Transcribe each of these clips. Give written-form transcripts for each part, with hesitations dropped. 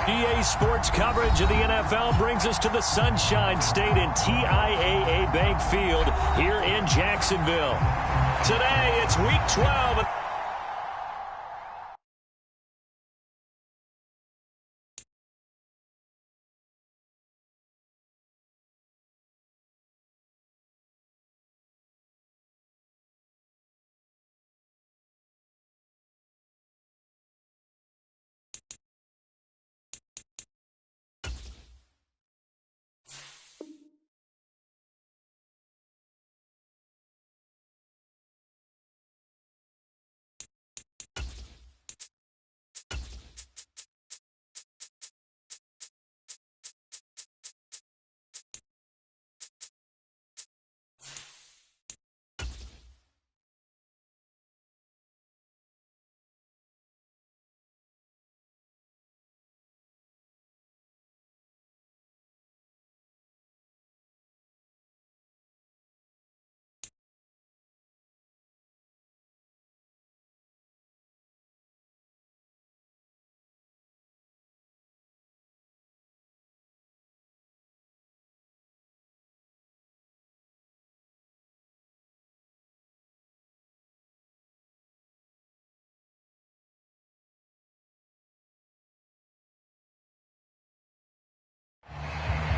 EA Sports coverage of the NFL brings us to the Sunshine State and TIAA Bank Field here in Jacksonville. Today, it's Week 12.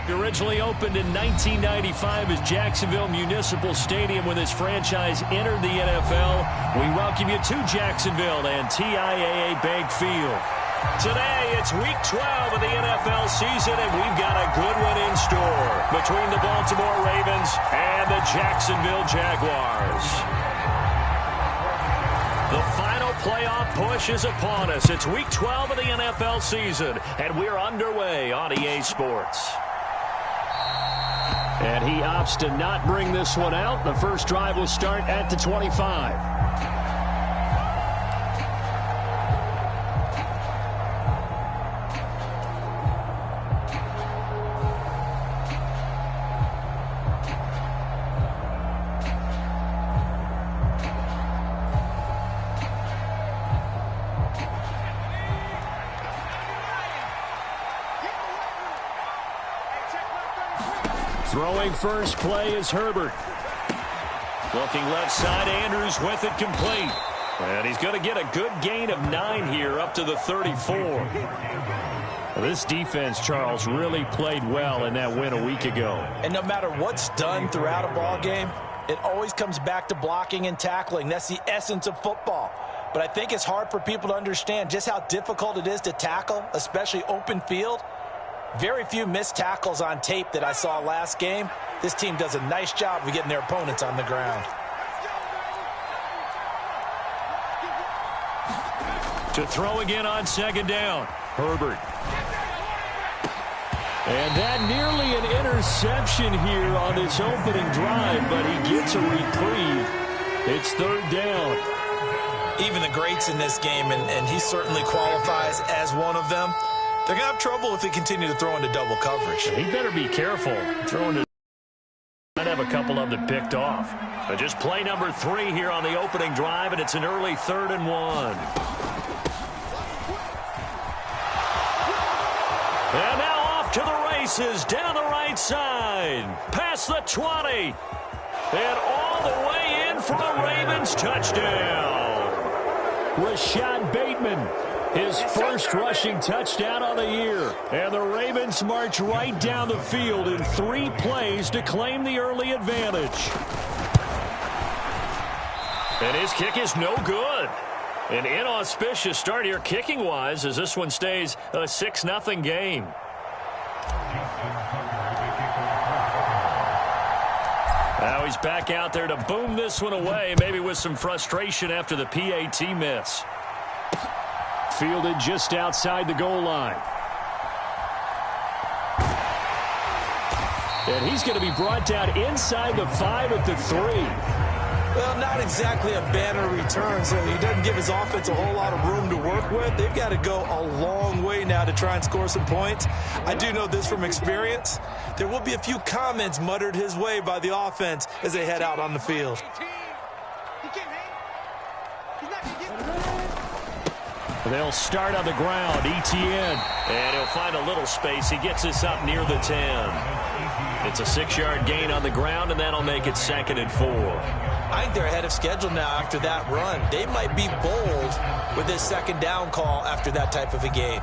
Originally opened in 1995 as Jacksonville Municipal Stadium when this franchise entered the NFL. We welcome you to Jacksonville and TIAA Bank Field. Today, it's Week 12 of the NFL season, and we've got a good one in store between the Baltimore Ravens and the Jacksonville Jaguars. The final playoff push is upon us. It's Week 12 of the NFL season, and we're underway on EA Sports. And he opts to not bring this one out. The first drive will start at the 25. Throwing first play is Herbert. Looking left side, Andrews with it complete. And he's going to get a good gain of 9 here up to the 34. Well, this defense, Charles, really played well in that win a week ago. And no matter what's done throughout a ball game, it always comes back to blocking and tackling. That's the essence of football. But I think it's hard for people to understand just how difficult it is to tackle, especially open field. Very few missed tackles on tape that I saw last game. This team does a nice job of getting their opponents on the ground. To throw again on second down, Herbert. And that nearly an interception here on this opening drive, but he gets a reprieve. It's third down. Even the greats in this game, and he certainly qualifies as one of them, they're going to have trouble if they continue to throw into double coverage. He better be careful throwing to. Might have a couple of them picked off. But just play number 3 here on the opening drive, and it's an early 3rd and 1. And now off to the races, down the right side, past the 20, and all the way in for a Ravens touchdown. Rashad Bateman, his first rushing touchdown on the year. And the Ravens march right down the field in 3 plays to claim the early advantage. And his kick is no good. An inauspicious start here kicking-wise as this one stays a 6-0 game. Now he's back out there to boom this one away, maybe with some frustration after the PAT miss. Fielded just outside the goal line. And he's going to be brought down inside the 5 at the 3. Well, not exactly a banner return, so he doesn't give his offense a whole lot of room to work with. They've got to go a long way now to try and score some points. I do know this from experience. There will be a few comments muttered his way by the offense as they head out on the field. They'll start on the ground. ETN. And he'll find a little space. He gets us up near the 10. It's a 6-yard gain on the ground, and that'll make it 2nd and 4. I think they're ahead of schedule now after that run. They might be bold with this 2nd down call after that type of a game.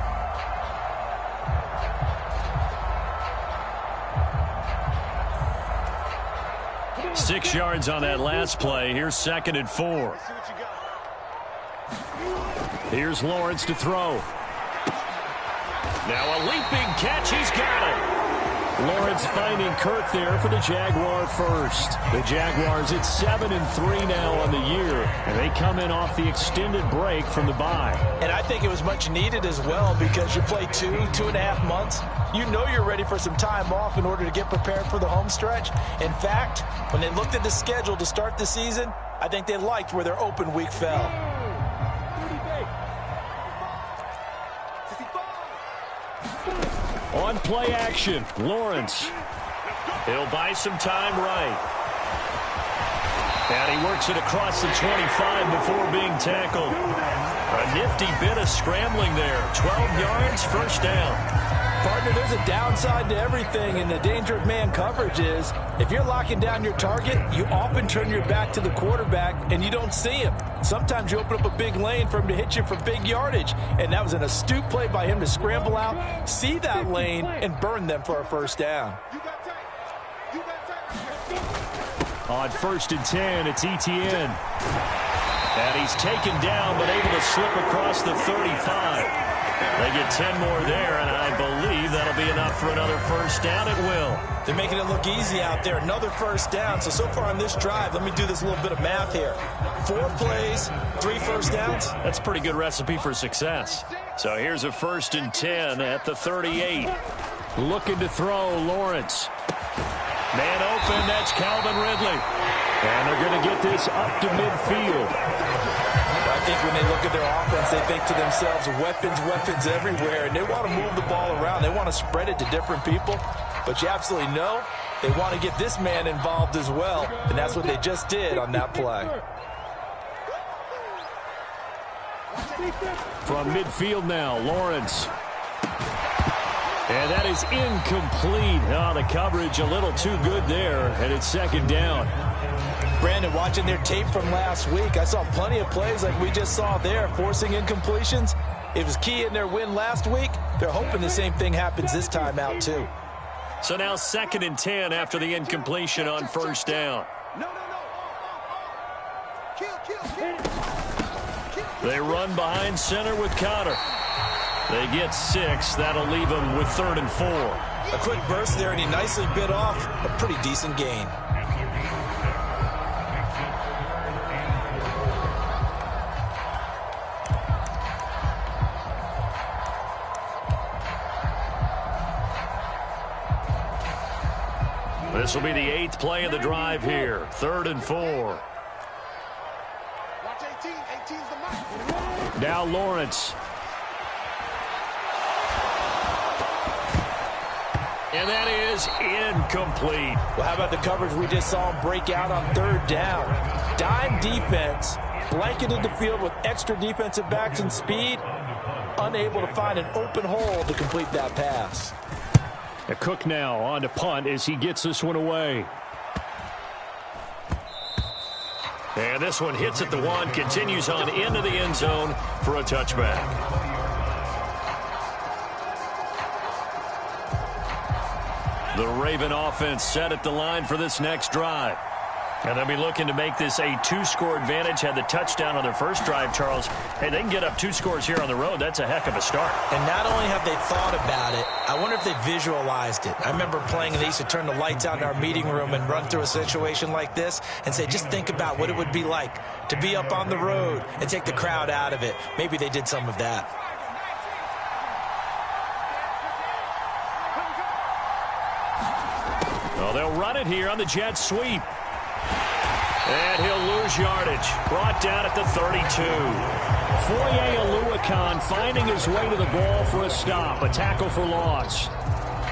Six yards on that last play. Here's 2nd and 4. Here's Lawrence to throw. Now a leaping catch. He's got it. Lawrence finding Kirk there for the Jaguar first. The Jaguars at 7-3 now on the year, and they come in off the extended break from the bye. And I think it was much needed as well, because you play 2.5 months. You know you're ready for some time off in order to get prepared for the home stretch. In fact, when they looked at the schedule to start the season, I think they liked where their open week fell. On play action, Lawrence. He'll buy some time right. And he works it across the 25 before being tackled. A nifty bit of scrambling there. 12 yards, first down. Partner, there's a downside to everything, and the danger of man coverage is if you're locking down your target, you often turn your back to the quarterback and you don't see him. Sometimes you open up a big lane for him to hit you for big yardage, and that was an astute play by him to scramble out, see that lane, and burn them for a first down. On 1st and 10, it's ETN. And he's taken down, but able to slip across the 35. They get 10 more there, and I believe that'll be enough for another first down. It will. They're making it look easy out there. Another first down. So far on this drive, let me do this little bit of math here. 4 plays, 3 first downs. That's a pretty good recipe for success. So here's a 1st and 10 at the 38. Looking to throw, Lawrence. Man open, that's Calvin Ridley. And they're going to get this up to midfield. I think when they look at their offense, they think to themselves, weapons everywhere, and they want to move the ball around. They want to spread it to different people, but you absolutely know they want to get this man involved as well, and that's what they just did on that play. From midfield now, Lawrence. And that is incomplete. Oh, the coverage a little too good there, and it's 2nd down. Brandon, watching their tape from last week, I saw plenty of plays like we just saw there, forcing incompletions. It was key in their win last week. They're hoping the same thing happens this time out, too. So now 2nd and 10 after the incompletion on first down. They run behind center with Connor. They get 6. That'll leave them with 3rd and 4. A quick burst there, and he nicely bit off a pretty decent gain. This will be the 8th play of the drive here. 3rd and 4. Now Lawrence. And that is incomplete. Well, how about the coverage we just saw him break out on 3rd down? Dime defense, blanketed the field with extra defensive backs and speed, unable to find an open hole to complete that pass. A Cook now on to punt as he gets this one away. And this one hits at the 1, continues on into the end zone for a touchback. The Raven offense set at the line for this next drive. And they'll be looking to make this a 2-score advantage. Had the touchdown on their first drive, Charles. Hey, they can get up 2 scores here on the road. That's a heck of a start. And not only have they thought about it, I wonder if they visualized it. I remember playing, and they used to turn the lights out in our meeting room and run through a situation like this and say, just think about what it would be like to be up on the road and take the crowd out of it. Maybe they did some of that. Well, they'll run it here on the jet sweep. And he'll lose yardage. Brought down at the 32. Foye Oluokun finding his way to the ball for a stop. A tackle for loss.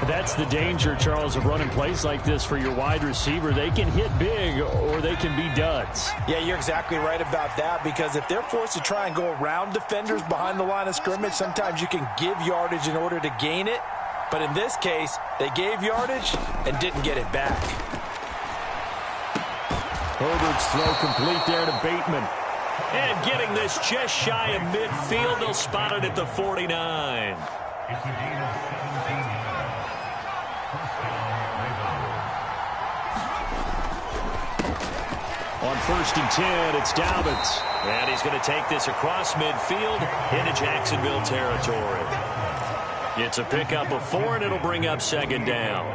That's the danger, Charles, of running plays like this for your wide receiver. They can hit big or they can be duds. Yeah, you're exactly right about that, because if they're forced to try and go around defenders behind the line of scrimmage, sometimes you can give yardage in order to gain it. But in this case, they gave yardage and didn't get it back. Herbert's throw complete there to Bateman. And getting this just shy of midfield, they'll spot it at the 49. On 1st and 10, it's Dobbins. And he's going to take this across midfield into Jacksonville territory. It's a pickup of 4, and it'll bring up 2nd down.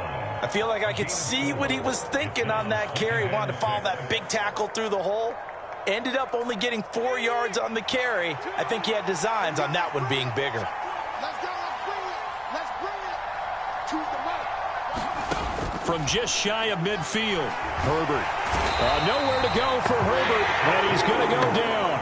I feel like I could see what he was thinking on that carry. Wanted to follow that big tackle through the hole. Ended up only getting 4 yards on the carry. I think he had designs on that one being bigger. Let's bring it to the right. From just shy of midfield, Herbert. Nowhere to go for Herbert, and he's going to go down.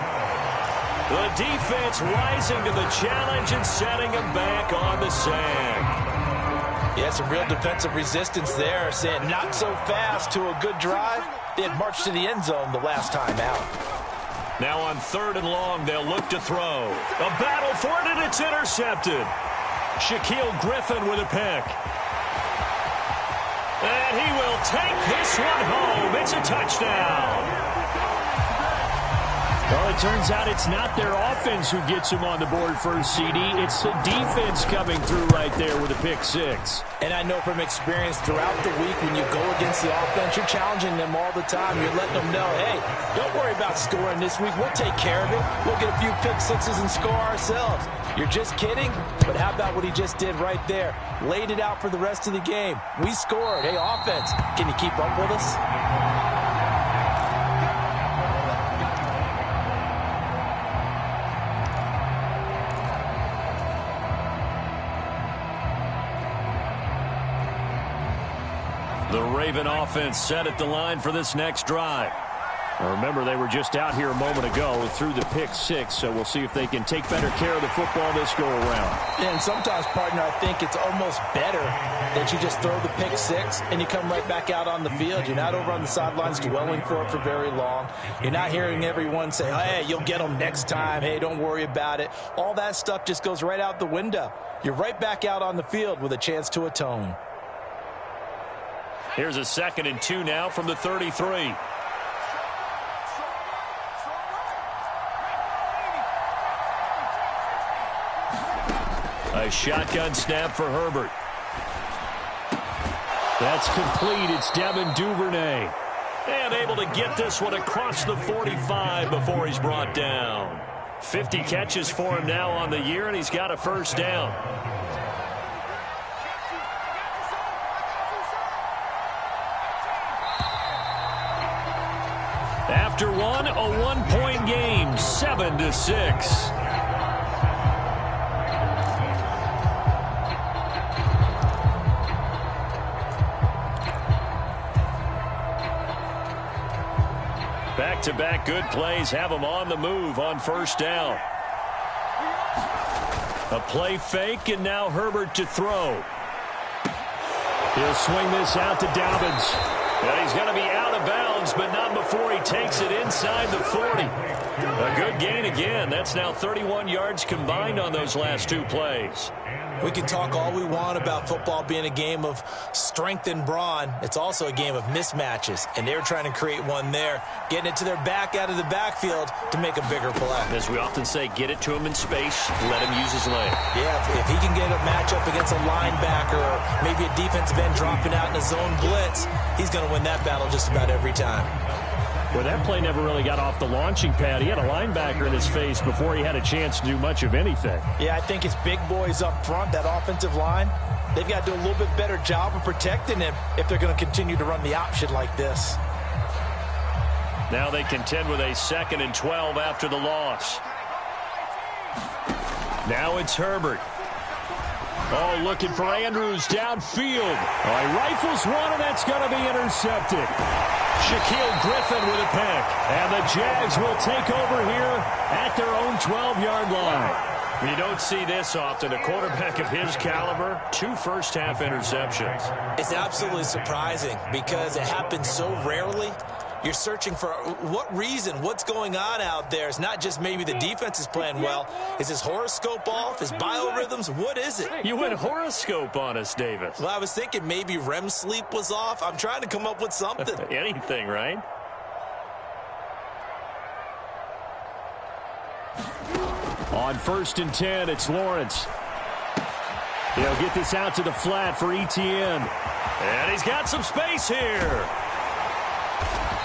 The defense rising to the challenge and setting him back on the sack. Yeah, some real defensive resistance there, saying not so fast to a good drive. They had marched to the end zone the last time out. Now on 3rd and long, they'll look to throw. A battle for it, and it's intercepted. Shaquille Griffin with a pick. And he will take this one home. It's a touchdown. Well, it turns out it's not their offense who gets them on the board first, CD. It's the defense coming through right there with a pick 6. And I know from experience throughout the week, when you go against the offense, you're challenging them all the time. You're letting them know, hey, don't worry about scoring this week. We'll take care of it. We'll get a few pick 6s and score ourselves. You're just kidding? But how about what he just did right there? Laid it out for the rest of the game. We scored. Hey, offense, can you keep up with us? The Raven offense set at the line for this next drive. Now remember, they were just out here a moment ago through the pick 6, so we'll see if they can take better care of the football this go-around. Yeah, and sometimes, partner, I think it's almost better that you just throw the pick 6 and you come right back out on the field. You're not over on the sidelines dwelling for it for very long. You're not hearing everyone say, hey, you'll get them next time. Hey, don't worry about it. All that stuff just goes right out the window. You're right back out on the field with a chance to atone. Here's a 2nd and 2 now from the 33. A shotgun snap for Herbert. That's complete. It's Devin Duvernay. And able to get this one across the 45 before he's brought down. 50 catches for him now on the year, and he's got a 1st down. After one, a 1-point game, 7-6. Back-to-back good plays have him on the move on 1st down. A play fake, and now Herbert to throw. He'll swing this out to Dobbins. And he's going to be out of bounds, but not before he takes it inside the 40. A good gain again. That's now 31 yards combined on those last 2 plays. We can talk all we want about football being a game of strength and brawn. It's also a game of mismatches, and they're trying to create one there, getting it to their back out of the backfield to make a bigger play. As we often say, get it to him in space, let him use his leg. Yeah, if he can get a matchup against a linebacker or maybe a defensive end dropping out in a zone blitz, he's going to win that battle just about every time. Well, that play never really got off the launching pad. He had a linebacker in his face before he had a chance to do much of anything. Yeah, I think it's big boys up front, that offensive line. They've got to do a little bit better job of protecting him if they're going to continue to run the option like this. Now they contend with a 2nd and 12 after the loss. Now it's Herbert. Oh, looking for Andrews downfield. Oh, he rifles one, and that's going to be intercepted. Shaquille Griffin with a pick. And the Jags will take over here at their own 12-yard line. You don't see this often. A quarterback of his caliber, 2 first-half interceptions. It's absolutely surprising because it happens so rarely. You're searching for what reason, what's going on out there. It's not just maybe the defense is playing well. Is his horoscope off? His biorhythms? What is it? You went horoscope on us, Davis. Well, I was thinking maybe REM sleep was off. I'm trying to come up with something. Anything, right? On 1st and 10, it's Lawrence. He'll get this out to the flat for Etienne. And he's got some space here.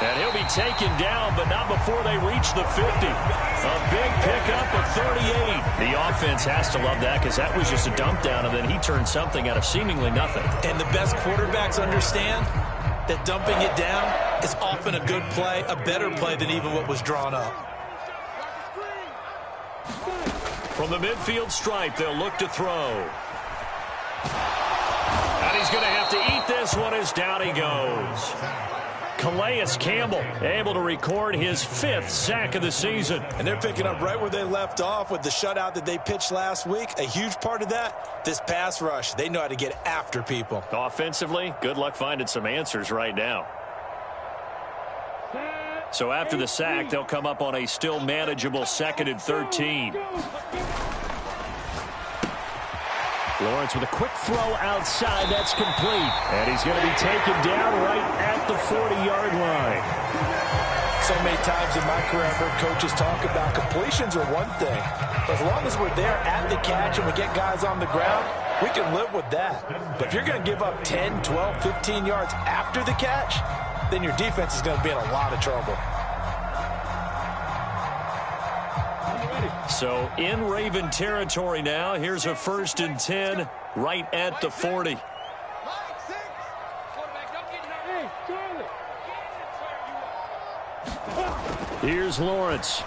And he'll be taken down, but not before they reach the 50. A big pickup of 38. The offense has to love that because that was just a dump down, and then he turned something out of seemingly nothing. And the best quarterbacks understand that dumping it down is often a good play, a better play than even what was drawn up. From the midfield stripe, they'll look to throw. And he's going to have to eat this one as down he goes. Calais Campbell able to record his 5th sack of the season. And they're picking up right where they left off with the shutout that they pitched last week. A huge part of that, this pass rush. They know how to get after people. Offensively, good luck finding some answers right now. So after the sack, they'll come up on a still manageable 2nd and 13. Lawrence with a quick throw outside. That's complete. And he's going to be taken down right at the 40-yard line. So many times in my career, I've heard coaches talk about completions are one thing. As long as we're there at the catch and we get guys on the ground, we can live with that. But if you're going to give up 10, 12, 15 yards after the catch, then your defense is going to be in a lot of trouble. So in Raven territory now, here's a 1st and 10 right at the 40. Here's Lawrence.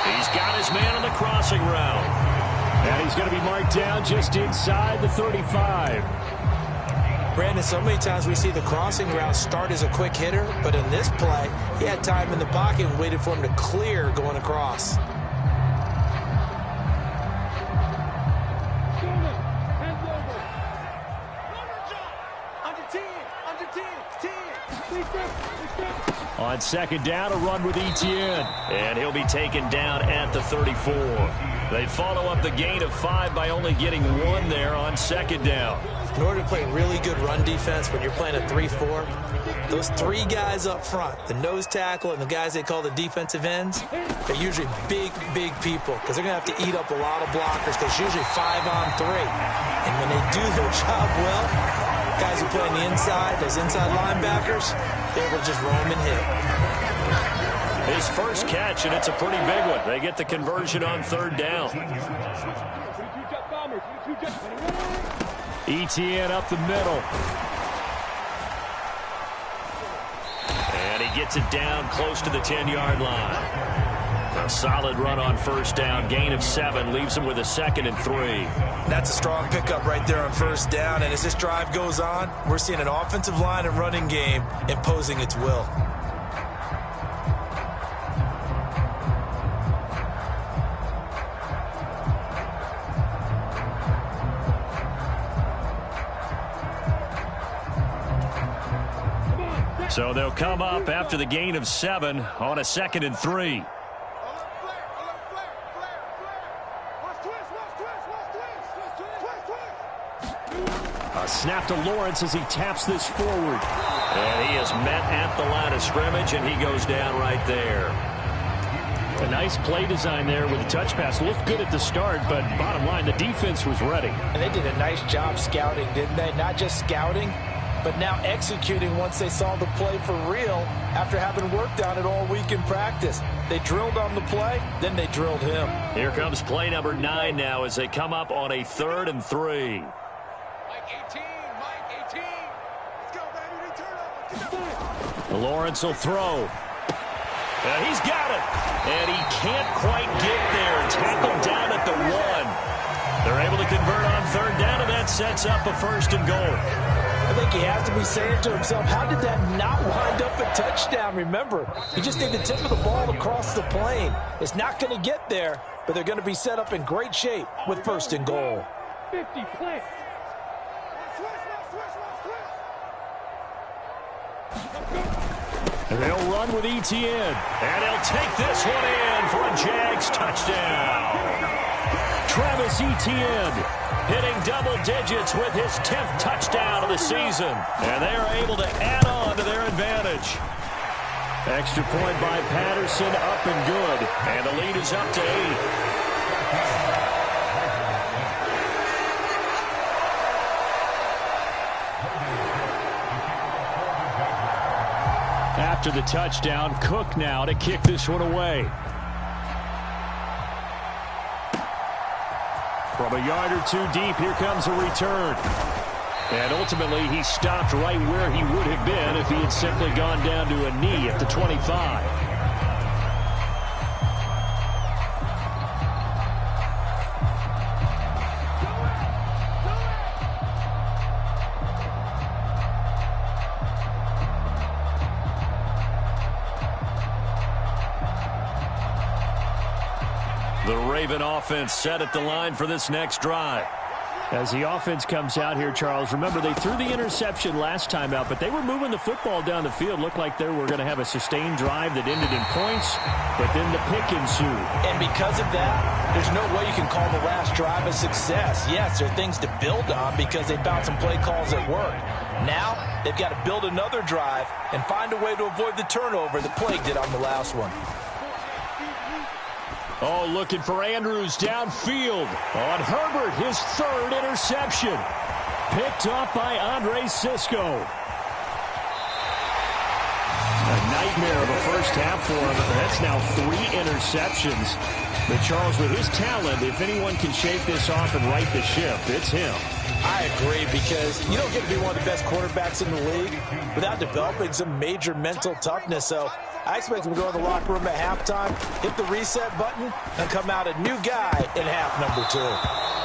He's got his man on the crossing route. And he's going to be marked down just inside the 35. Brandon, so many times we see the crossing route start as a quick hitter, but in this play, he had time in the pocket and waited for him to clear going across. On 2nd down, a run with Etienne. And he'll be taken down at the 34. They follow up the gain of 5 by only getting 1 there on 2nd down. In order to play really good run defense when you're playing a 3-4, those 3 guys up front, the nose tackle and the guys they call the defensive ends, they're usually big, big people because they're going to have to eat up a lot of blockers because it's usually 5-on-3. And when they do their job well, guys who play on the inside, those inside linebackers, they're able to just roam and hit. His first catch, and it's a pretty big one. They get the conversion on 3rd down. Etienne up the middle. And he gets it down close to the 10-yard line. A solid run on 1st down. Gain of 7 leaves him with a 2nd and 3. That's a strong pickup right there on 1st down. And as this drive goes on, we're seeing an offensive line and running game imposing its will. So they'll come up after the gain of 7 on a 2nd and 3. A snap to Lawrence as he taps this forward. And he is met at the line of scrimmage, and he goes down right there. A nice play design there with the touch pass. Looked good at the start, but bottom line, the defense was ready. And they did a nice job scouting, didn't they? Not just scouting, but now executing once they saw the play for real after having worked on it all week in practice. They drilled on the play, then they drilled him. Here comes play number 9 now as they come up on a 3rd and 3. Lawrence will throw. And he's got it. And he can't quite get there. Tackled down at the 1. They're able to convert on 3rd down, and that sets up a 1st and goal. I think he has to be saying to himself, how did that not wind up a touchdown? Remember, you just need the tip of the ball across the plane. It's not going to get there, but they're going to be set up in great shape with 1st and goal. 50, play. And they'll run with ETN. And he'll take this one in for a Jags touchdown. Travis Etienne hitting double digits with his 10th touchdown of the season. And they are able to add on to their advantage. Extra point by Patterson, up and good. And the lead is up to 8. After the touchdown, Cook now to kick this one away. From a yard or two deep, here comes a return. And ultimately, he stopped right where he would have been if he had simply gone down to a knee at the 25. The Raven offense set at the line for this next drive. As the offense comes out here, Charles, remember they threw the interception last time out, but they were moving the football down the field. Looked like they were going to have a sustained drive that ended in points, but then the pick ensued. And because of that, there's no way you can call the last drive a success. Yes, there are things to build on because they found some play calls that worked. Now, they've got to build another drive and find a way to avoid the turnover that plagued it on the last one. Oh, looking for Andrews downfield. On Herbert, his 3rd interception. Picked off by Andre Cisco. A nightmare of a first half for him. That's now 3 interceptions. But Charles, with his talent, if anyone can shake this off and right the ship, it's him. I agree, because you don't get to be one of the best quarterbacks in the league without developing some major mental toughness. So I expect him to go in the locker room at halftime, hit the reset button, and come out a new guy in half number 2.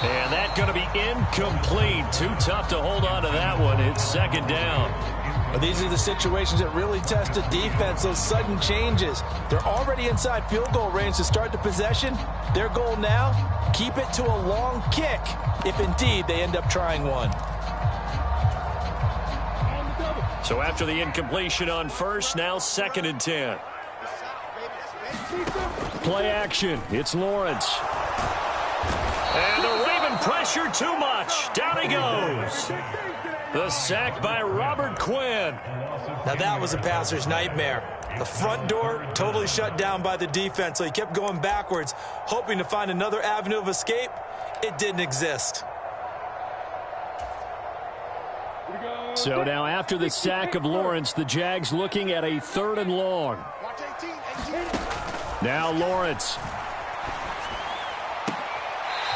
And that's going to be incomplete. Too tough to hold on to that one. It's 2nd down. Well, these are the situations that really test a defense, those sudden changes. They're already inside field goal range to start the possession. Their goal now, keep it to a long kick, if indeed they end up trying one. So after the incompletion on 1st, now 2nd and 10. Play action. It's Lawrence. And the Raven pressure too much. Down he goes. The sack by Robert Quinn. Now that was a passer's nightmare. The front door totally shut down by the defense, so he kept going backwards, hoping to find another avenue of escape. It didn't exist. So now after the sack of Lawrence, the Jags looking at a 3rd and long. Now Lawrence.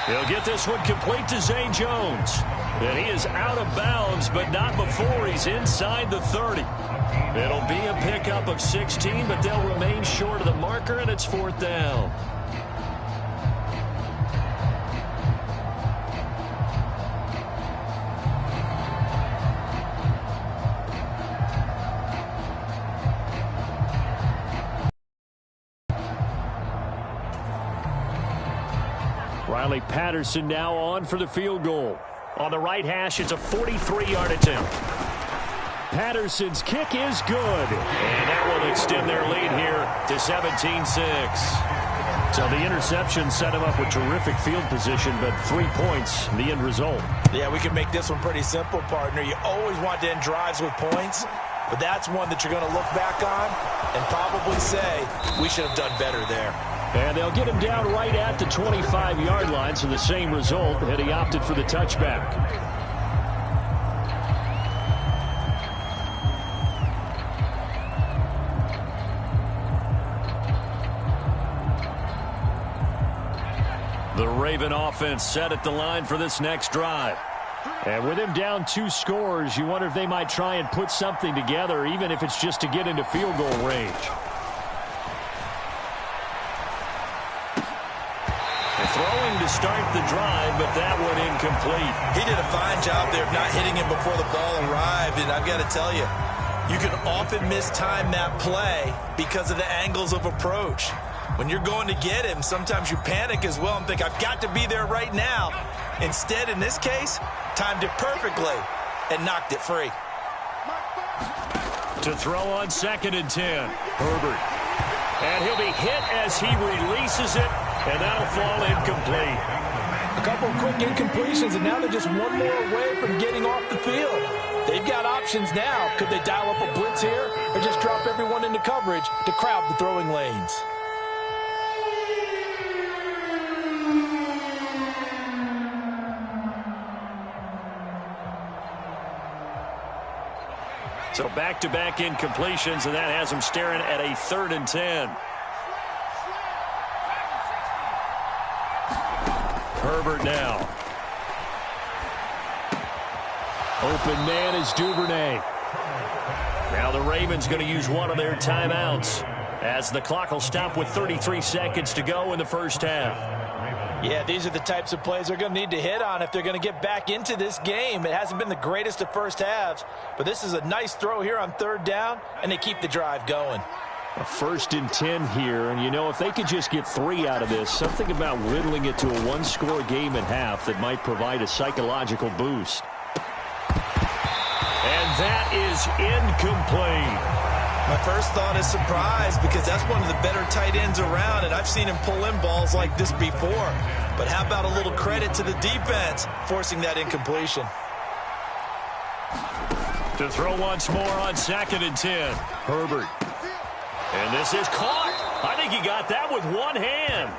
He'll get this one complete to Zay Jones. And he is out of bounds, but not before he's inside the 30. It'll be a pickup of 16, but they'll remain short of the marker, and it's 4th down. Riley Patterson now on for the field goal. On the right hash, it's a 43-yard attempt. Patterson's kick is good. And that will extend their lead here to 17-6. So the interception set him up with terrific field position, but 3 points, the end result. Yeah, we can make this one pretty simple, partner. You always want to end drives with points, but that's one that you're going to look back on and probably say, we should have done better there. And they'll get him down right at the 25-yard line, so the same result, and he opted for the touchback. The Raven offense set at the line for this next drive. And with him down 2 scores, you wonder if they might try and put something together, even if it's just to get into field goal range. Throwing to start the drive, but that one incomplete. He did a fine job there of not hitting him before the ball arrived, and I've got to tell you, you can often mistime that play because of the angles of approach. When you're going to get him, sometimes you panic as well and think, I've got to be there right now. Instead, in this case, timed it perfectly and knocked it free. To throw on 2nd and 10, Herbert. And he'll be hit as he releases it, and that'll fall incomplete. A couple of quick incompletions, and now they're just one more away from getting off the field. They've got options now. Could they dial up a blitz here or just drop everyone into coverage to crowd the throwing lanes? So back-to-back incompletions, and that has them staring at a 3rd and 10. Herbert now. Open man is Duvernay. Now the Ravens going to use one of their timeouts as the clock will stop with 33 seconds to go in the first half. Yeah, these are the types of plays they're going to need to hit on if they're going to get back into this game. It hasn't been the greatest of first halves, but this is a nice throw here on 3rd down, and they keep the drive going. A 1st and 10 here, and you know, if they could just get 3 out of this, something about whittling it to a one-score game at half that might provide a psychological boost. And that is incomplete. My first thought is surprise because that's one of the better tight ends around, and I've seen him pull in balls like this before. But how about a little credit to the defense forcing that incompletion? To throw once more on 2nd and 10, Herbert. And this is caught. I think he got that with one hand.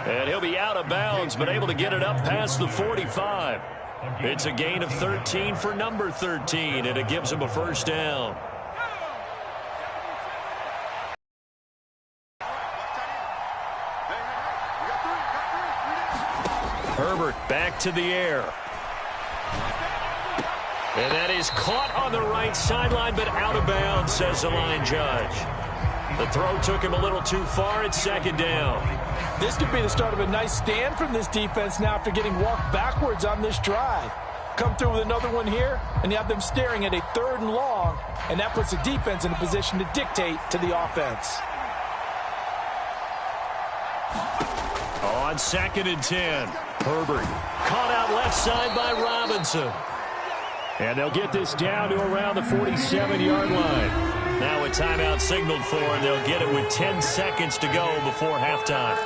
And he'll be out of bounds, but able to get it up past the 45. It's a gain of 13 for number 13, and it gives him a 1st down. Herbert back to the air. And that is caught on the right sideline, but out of bounds, says the line judge. The throw took him a little too far at 2nd down. This could be the start of a nice stand from this defense now after getting walked backwards on this drive. Come through with another one here, and you have them staring at a 3rd and long, and that puts the defense in a position to dictate to the offense. On 2nd and 10, Herbert caught out left side by Robinson. And they'll get this down to around the 47-yard line. Now a timeout signaled for, and they'll get it with 10 seconds to go before halftime.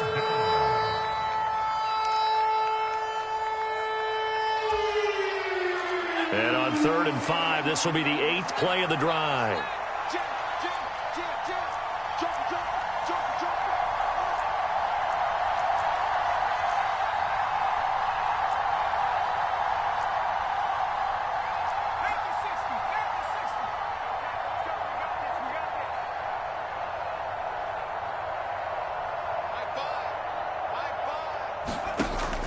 And on 3rd and 5, this will be the 8th play of the drive.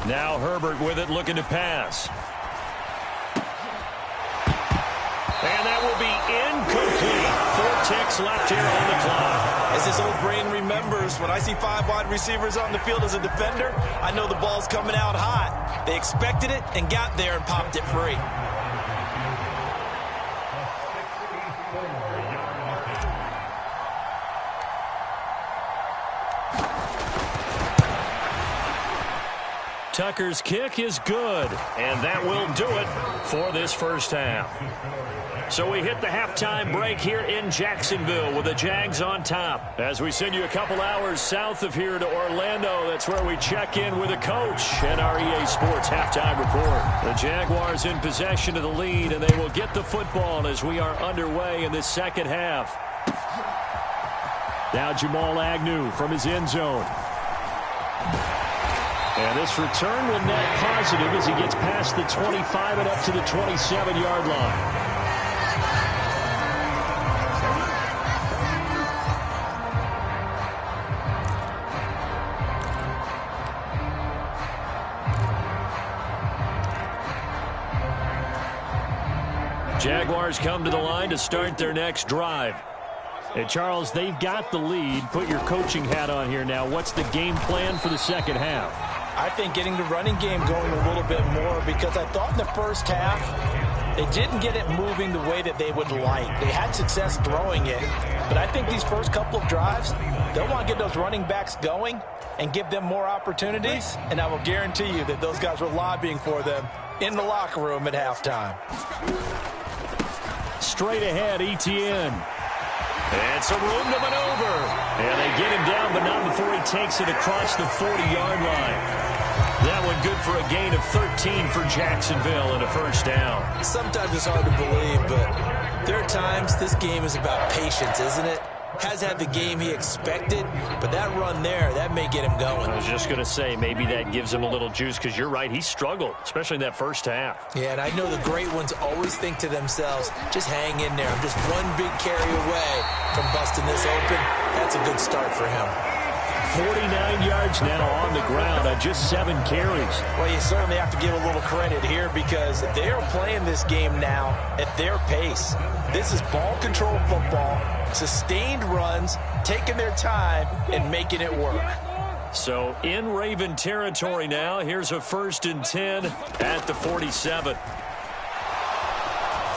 Now Herbert with it, looking to pass. And that will be incomplete. 4 ticks left here on the clock. As his old brain remembers, when I see 5 wide receivers on the field as a defender, I know the ball's coming out hot. They expected it and got there and popped it free. Tucker's kick is good, and that will do it for this first half. So we hit the halftime break here in Jacksonville with the Jags on top. As we send you a couple hours south of here to Orlando, that's where we check in with a coach and our EA Sports halftime report. The Jaguars in possession of the lead, and they will get the football as we are underway in this second half. Now Jamal Agnew from his end zone. And this return will net positive as he gets past the 25 and up to the 27-yard line. Jaguars come to the line to start their next drive. And Charles, they've got the lead. Put your coaching hat on here now. What's the game plan for the second half? I think getting the running game going a little bit more, because I thought in the first half they didn't get it moving the way that they would like. They had success throwing it, but I think these first couple of drives, they'll want to get those running backs going and give them more opportunities, and I will guarantee you that those guys were lobbying for them in the locker room at halftime. Straight ahead, Etienne. And some room to maneuver. And they get him down, but not before he takes it across the 40-yard line. That one good for a gain of 13 for Jacksonville and a first down. Sometimes it's hard to believe, but there are times this game is about patience, isn't it? Has had the game he expected, but that run there, that may get him going. I was just going to say, maybe that gives him a little juice, because you're right, he struggled, especially in that first half. Yeah, and I know the great ones always think to themselves, just hang in there. I'm just one big carry away from busting this open. That's a good start for him. 49 yards now on the ground on just 7 carries. Well, you certainly have to give a little credit here, because they are playing this game now at their pace. This is ball control football, sustained runs, taking their time and making it work. So in Raven territory now, here's a 1st and 10 at the 47.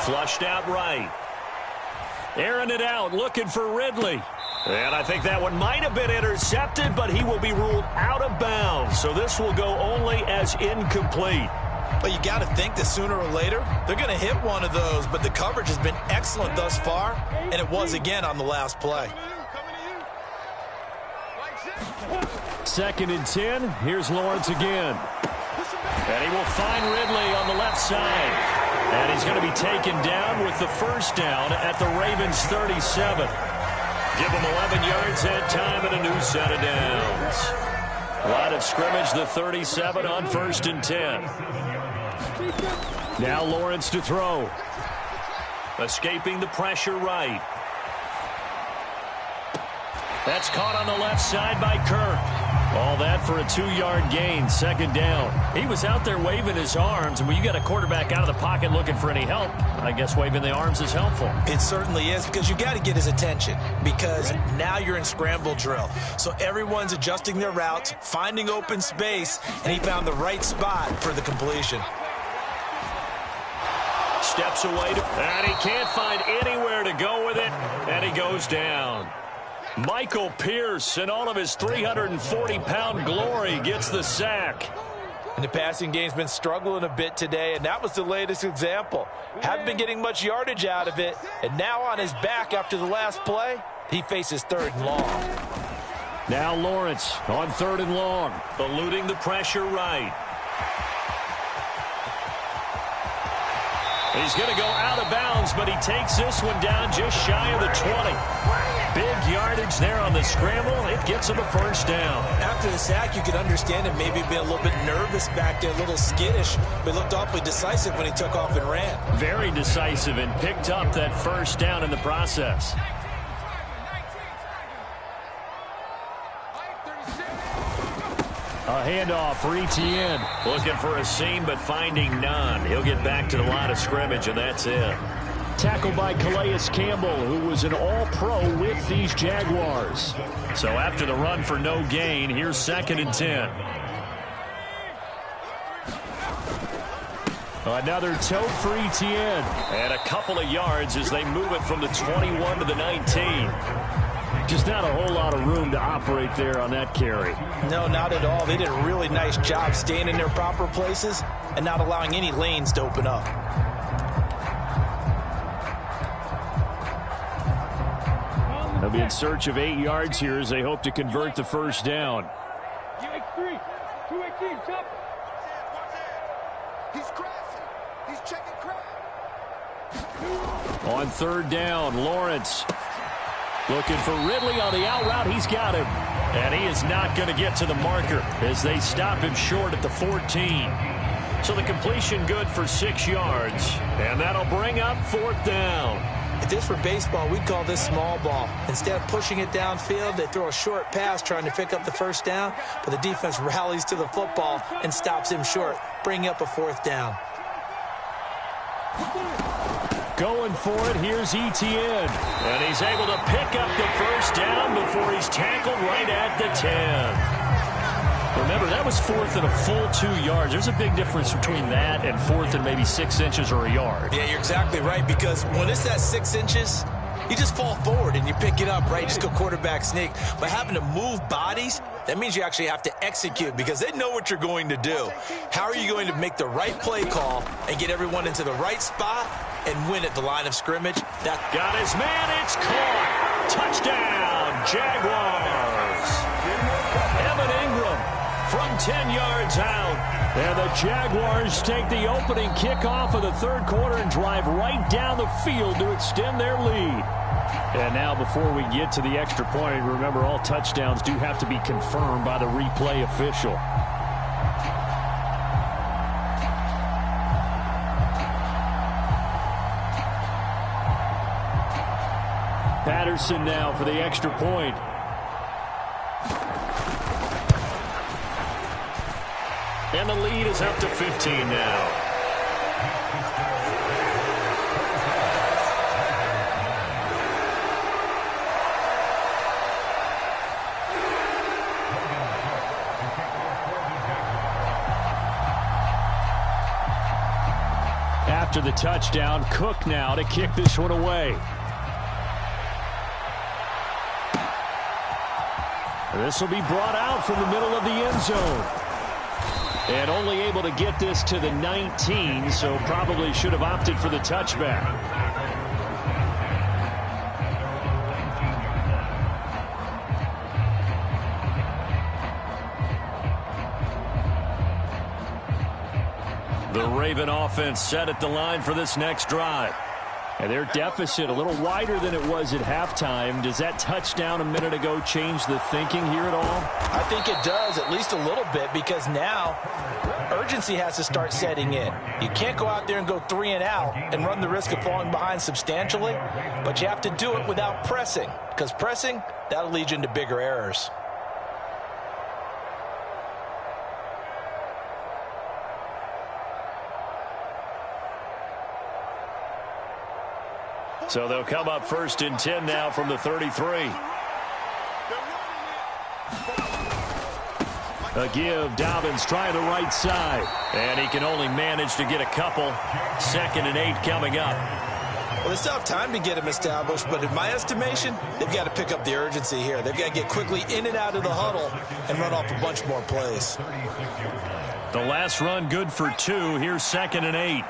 Flushed out right. Airing it out, looking for Ridley. And I think that one might have been intercepted, but he will be ruled out of bounds. So this will go only as incomplete. But you got to think that sooner or later, they're going to hit one of those. But the coverage has been excellent thus far, and it was again on the last play. 2nd and 10. Here's Lawrence again. And he will find Ridley on the left side. And he's going to be taken down with the first down at the Ravens' 37. Give him 11 yards that time and a new set of downs. Line of scrimmage, the 37 on 1st and 10. Now Lawrence to throw. Escaping the pressure right. That's caught on the left side by Kirk. All that for a 2-yard gain, 2nd down. He was out there waving his arms, and when you got a quarterback out of the pocket looking for any help, I guess waving the arms is helpful. It certainly is, because you got to get his attention, because now you're in scramble drill. So everyone's adjusting their routes, finding open space, and he found the right spot for the completion. Steps away, and he can't find anywhere to go with it, and he goes down. Michael Pierce, in all of his 340-pound glory, gets the sack. And the passing game's been struggling a bit today, and that was the latest example. Haven't been getting much yardage out of it, and now on his back after the last play, he faces 3rd and long. Now Lawrence on 3rd and long, eluding the pressure right. He's going to go out of bounds, but he takes this one down just shy of the 20. Big yardage there on the scramble. It gets him a first down. After the sack, you could understand him maybe being a little bit nervous back there, a little skittish, but looked awfully decisive when he took off and ran. Very decisive, and picked up that first down in the process. A handoff for Etienne. Looking for a seam, but finding none. He'll get back to the line of scrimmage, and that's it. Tackled by Calais Campbell, who was an all-pro with these Jaguars. So after the run for no gain, here's 2nd and 10. Another tote for Etienne. And a couple of yards as they move it from the 21 to the 19. Just not a whole lot of room to operate there on that carry. No, not at all. They did a really nice job staying in their proper places and not allowing any lanes to open up. They'll be in search of 8 yards here as they hope to convert the first down. On 3rd down, Lawrence looking for Ridley on the out route. He's got him. And he is not going to get to the marker as they stop him short at the 14. So the completion good for 6 yards. And that'll bring up 4th down. If this were baseball, we'd call this small ball. Instead of pushing it downfield, they throw a short pass trying to pick up the first down, but the defense rallies to the football and stops him short, bringing up a 4th down. Going for it, here's Etienne. And he's able to pick up the first down before he's tackled right at the 10. Remember, that That was fourth and a full 2 yards. There's a big difference between that and fourth and maybe 6 inches or a yard. Yeah, you're exactly right, because when it's that 6 inches, you just fall forward and you pick it up, right? You just go quarterback sneak. But having to move bodies, that means you actually have to execute because they know what you're going to do. How are you going to make the right play call and get everyone into the right spot and win at the line of scrimmage? That got his man. It's caught. Touchdown, Jaguars. Evan Ingram from 10 yards out. And the Jaguars take the opening kickoff of the third quarter and drive right down the field to extend their lead. And now before we get to the extra point, remember all touchdowns do have to be confirmed by the replay official. Patterson now for the extra point. And the lead is up to 15 now. After the touchdown, Cook now to kick this one away. This will be brought out from the middle of the end zone. And only able to get this to the 19, so probably should have opted for the touchback. The Raven offense set at the line for this next drive. And their deficit a little wider than it was at halftime. Does that touchdown a minute ago change the thinking here at all? I think it does, at least a little bit, because now urgency has to start setting in. You can't go out there and go 3 and out and run the risk of falling behind substantially, but you have to do it without pressing, because pressing, that'll lead you into bigger errors. So they'll come up first and 10 now from the 33. A give, Dobbins trying the right side. And he can only manage to get a couple. 2nd and 8 coming up. Well, they still have time to get him established, but in my estimation, they've got to pick up the urgency here. They've got to get quickly in and out of the huddle and run off a bunch more plays. The last run good for 2. Here's 2nd and 8.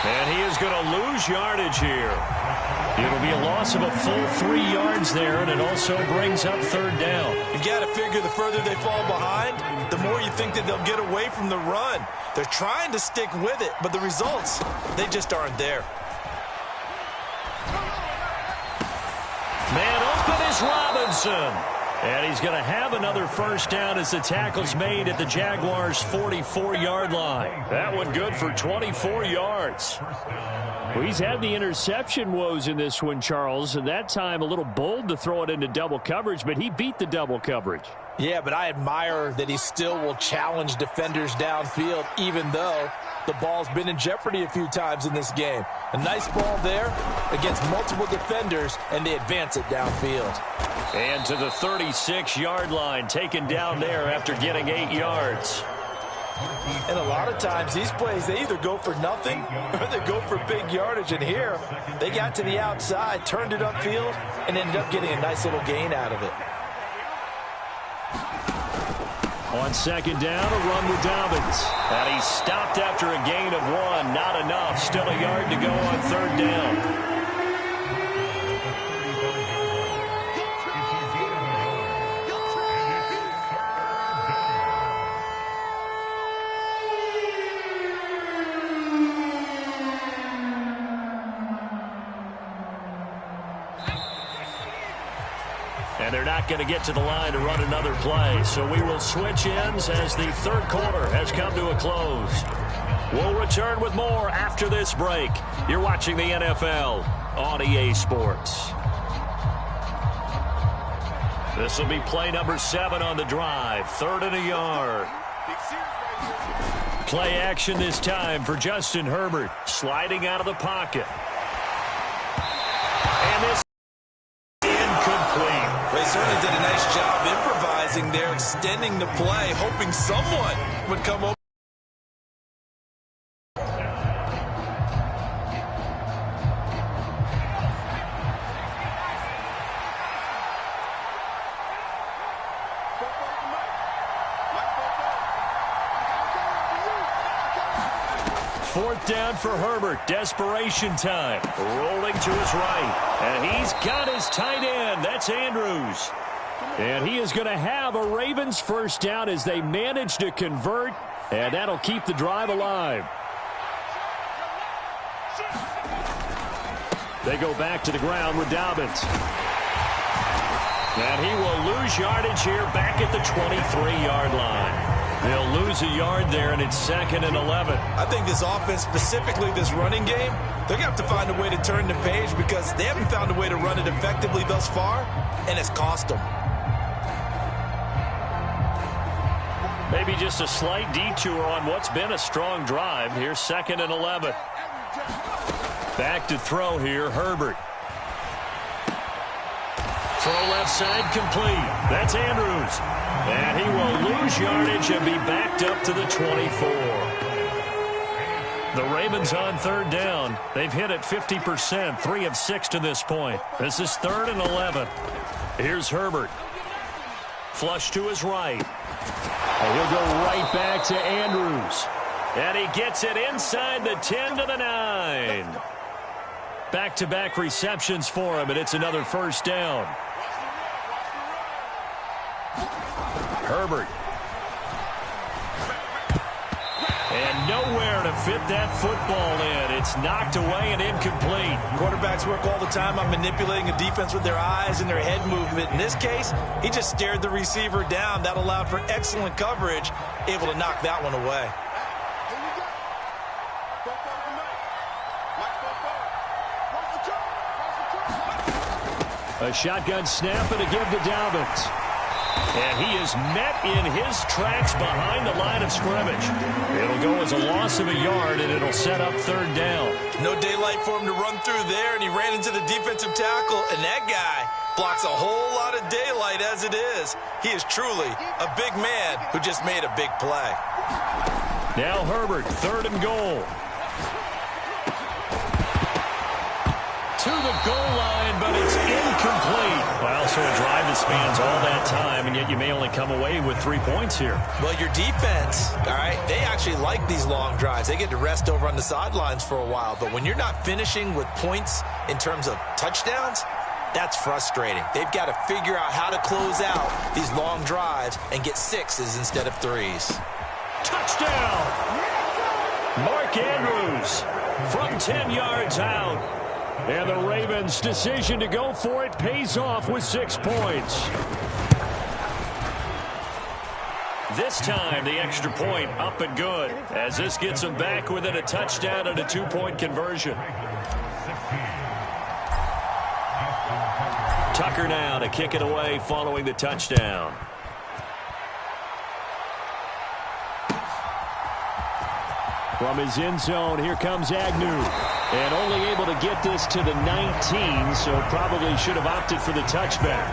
And he is going to lose yardage here. It'll be a loss of a full 3 yards there, and it also brings up 3rd down. You've got to figure the further they fall behind, the more you think that they'll get away from the run. They're trying to stick with it, but the results, they just aren't there. Man open is Robinson. And he's going to have another first down as the tackle's made at the Jaguars' 44-yard line. That one good for 24 yards. Well, he's had the interception woes in this one, Charles, and that time a little bold to throw it into double coverage, but he beat the double coverage. Yeah, but I admire that he still will challenge defenders downfield, even though the ball's been in jeopardy a few times in this game. A nice ball there against multiple defenders, and they advance it downfield. And to the 36-yard line, taken down there after getting 8 yards. And a lot of times, these plays, they either go for nothing or they go for big yardage. And here, they got to the outside, turned it upfield, and ended up getting a nice little gain out of it. On 2nd down, a run with Dobbins. And he stopped after a gain of 1. Not enough. Still a yard to go on 3rd down. And they're not going to get to the line to run another play. So we will switch ends as the third quarter has come to a close. We'll return with more after this break. You're watching the NFL on EA Sports. This will be play number 7 on the drive. 3rd and a yard. Play action this time for Justin Herbert. Sliding out of the pocket. And this incomplete. they certainly did a nice job improvising there, extending the play, hoping someone would come over. Fourth down for Herbert. Desperation time. Rolling to his right. And he's got his tight end. That's Andrews. And he is going to have a Ravens first down as they manage to convert. And that'll keep the drive alive. They go back to the ground with Dobbins. And he will lose yardage here back at the 23-yard line. They'll lose a yard there, and it's 2nd and 11. I think this offense, specifically this running game, they're going to have to find a way to turn the page because they haven't found a way to run it effectively thus far, and it's cost them. Maybe just a slight detour on what's been a strong drive. Here's 2nd and 11. Back to throw here, Herbert. Throw left side complete. That's Andrews. And he will lose yardage and be backed up to the 24. The Ravens on third down. They've hit it 50%, 3 of 6 to this point. This is 3rd and 11. Here's Herbert. Flush to his right. And he'll go right back to Andrews. And he gets it inside the 10 to the 9. Back-to-back receptions for him, and it's another first down. Herbert. And nowhere to fit that football in. It's knocked away and incomplete. Quarterbacks work all the time on manipulating a defense with their eyes and their head movement. In this case, he just stared the receiver down. That allowed for excellent coverage, able to knock that one away. A shotgun snap and a give to Dobbins. And he is met in his tracks behind the line of scrimmage. It'll go as a loss of a yard, and it'll set up third down. No daylight for him to run through there, and he ran into the defensive tackle, and that guy blocks a whole lot of daylight as it is. He is truly a big man who just made a big play. Now Herbert, 3rd and goal. To the goal line, but it's incomplete. Well, so a drive that spans all that time, and yet you may only come away with 3 points here. Well, your defense, all right, they actually like these long drives. They get to rest over on the sidelines for a while, but when you're not finishing with points in terms of touchdowns, that's frustrating. They've got to figure out how to close out these long drives and get 6s instead of 3s. Touchdown! Mark Andrews from 10 yards out. And the Ravens' decision to go for it pays off with 6 points. This time, the extra point up and good, as this gets them back within a touchdown and a 2-point conversion. Tucker now to kick it away following the touchdown. From his end zone, here comes Agnew. And only able to get this to the 19, so probably should have opted for the touchback.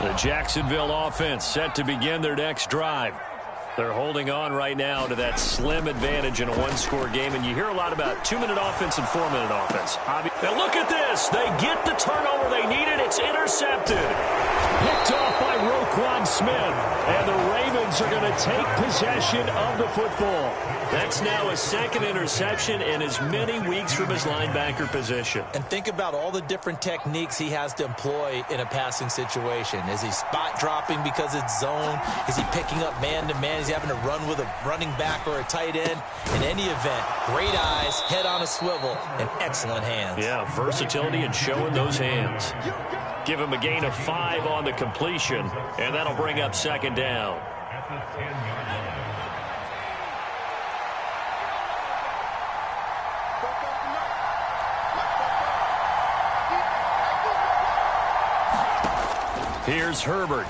The Jacksonville offense set to begin their next drive. They're holding on right now to that slim advantage in a one-score game, and you hear a lot about 2-minute offense and 4-minute offense. Now look at this. They get the turnover they needed. It's intercepted. Picked off by Roquan Smith, and the Ravens are going to take possession of the football. That's now a 2nd interception in as many weeks from his linebacker position. And think about all the different techniques he has to employ in a passing situation. Is he spot dropping because it's zone? Is he picking up man-to-man? Is he having to run with a running back or a tight end? In any event, great eyes, head on a swivel, and excellent hands. Yeah, versatility and showing those hands. Give him a gain of 5 on the completion, and that'll bring up 2nd down. Here's Herbert.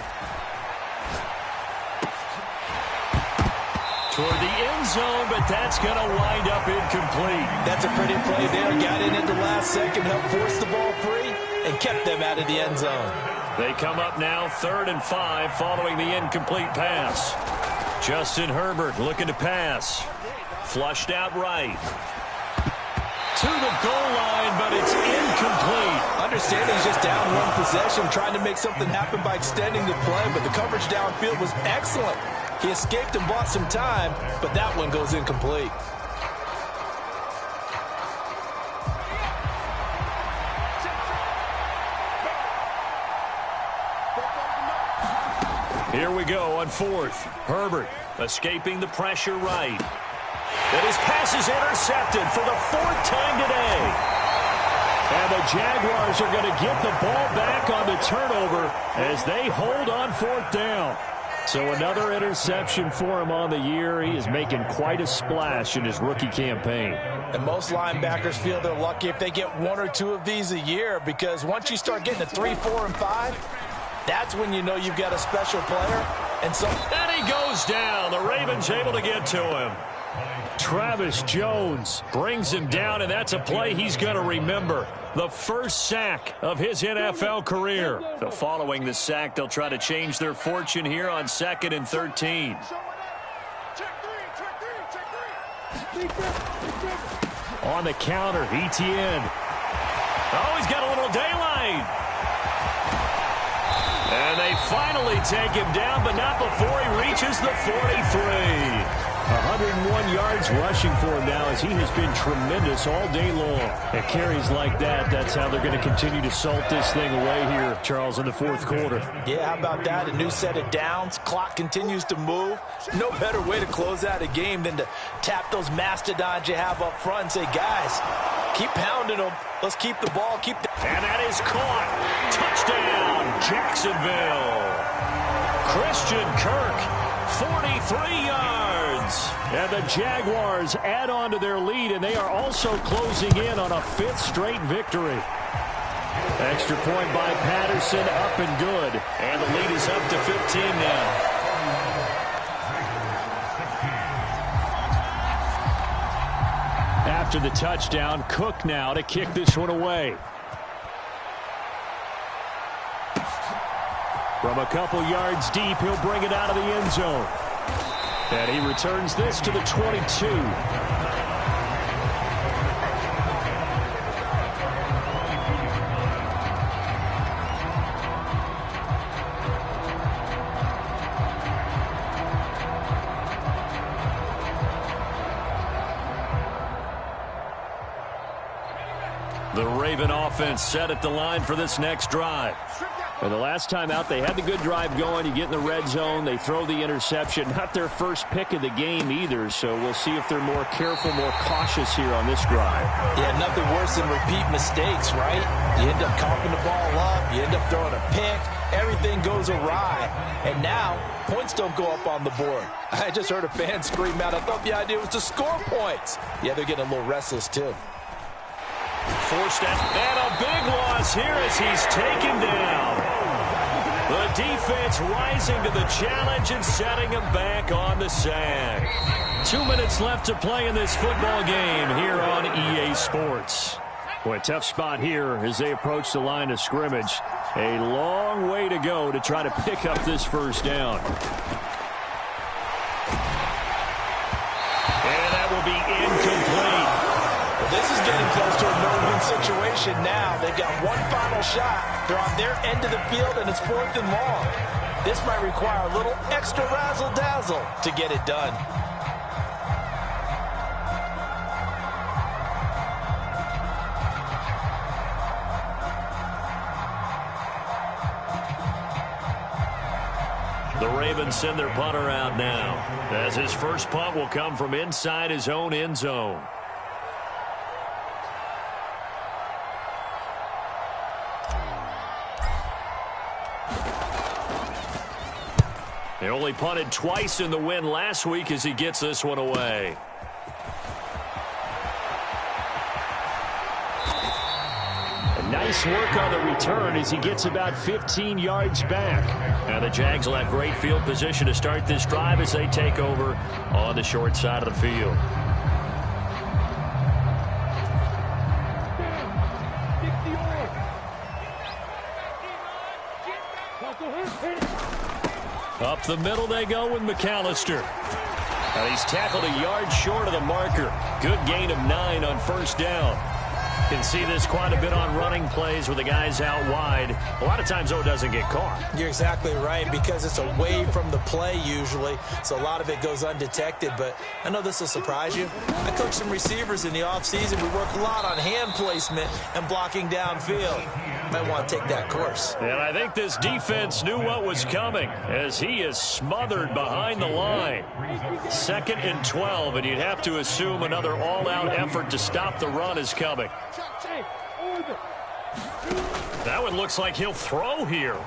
Toward the end zone, but that's going to wind up incomplete. That's a pretty play there. Got in at the last second, helped force the ball free, and kept them out of the end zone. They come up now 3rd and 5 following the incomplete pass. Justin Herbert looking to pass. Flushed out right. To the goal line, but it's incomplete. Understanding he's just down one possession, trying to make something happen by extending the play, but the coverage downfield was excellent. He escaped and bought some time, but that one goes incomplete. Here we go on 4th. Herbert escaping the pressure right. And his pass is intercepted for the 4th time today. And the Jaguars are going to get the ball back on the turnover as they hold on 4th down. So another interception for him on the year. He is making quite a splash in his rookie campaign. And most linebackers feel they're lucky if they get 1 or 2 of these a year, because once you start getting to 3, 4, and 5, that's when you know you've got a special player. And he goes down. The Ravens able to get to him. Travis Jones brings him down, and that's a play he's going to remember. The first sack of his NFL career. So following the sack, they'll try to change their fortune here on 2nd and 13. On the counter, Etienne. Oh, he's got a little daylight. And they finally take him down, but not before he reaches the 43. 101 yards rushing for him now, as he has been tremendous all day long. At carries like that, that's how they're going to continue to salt this thing away here, Charles, in the 4th quarter. Yeah, how about that? A new set of downs. Clock continues to move. No better way to close out a game than to tap those mastodons you have up front and say, guys, keep pounding them. Let's keep the ball. And that is caught. Touchdown, Jacksonville. Christian Kirk, 43 yards. And the Jaguars add on to their lead, and they are also closing in on a 5th straight victory. Extra point by Patterson, up and good. And the lead is up to 15 now. After the touchdown, Cook now to kick this one away. From a couple yards deep, he'll bring it out of the end zone. And he returns this to the 22. The Raven offense set at the line for this next drive. And the last time out, they had the good drive going. You get in the red zone, they throw the interception. Not their first pick of the game either, so we'll see if they're more careful, more cautious here on this drive. Yeah, nothing worse than repeat mistakes, right? You end up coughing the ball up, you end up throwing a pick, everything goes awry. And now, points don't go up on the board. I just heard a fan scream out, I thought the idea was to score points. Yeah, they're getting a little restless too. Forced out, and a big loss here as he's taken down. The defense rising to the challenge and setting him back on the sack. 2 minutes left to play in this football game here on EA Sports. Boy, tough spot here as they approach the line of scrimmage. A long way to go to try to pick up this first down. And that will be incomplete. This is getting close to a no-win situation now. They've got one final shot. They're on their end of the field, and it's 4th and long. This might require a little extra razzle-dazzle to get it done. The Ravens send their punter out now, as his first punt will come from inside his own end zone. They only punted twice in the win last week as he gets this one away. A nice Nice work on the return as he gets about 15 yards back. And the Jags will have great field position to start this drive as they take over on the short side of the field. Up the middle they go with McAllister. And he's tackled a yard short of the marker. Good gain of 9 on first down. Can see this quite a bit on running plays with the guys out wide. A lot of times, though, it doesn't get caught. You're exactly right, because it's away from the play usually, so a lot of it goes undetected. But I know this will surprise you. I coach some receivers in the offseason. We work a lot on hand placement and blocking downfield. Might want to take that course. And I think this defense knew what was coming as he is smothered behind the line. 2nd and 12, and you'd have to assume another all-out effort to stop the run is coming. That one looks like he'll throw here.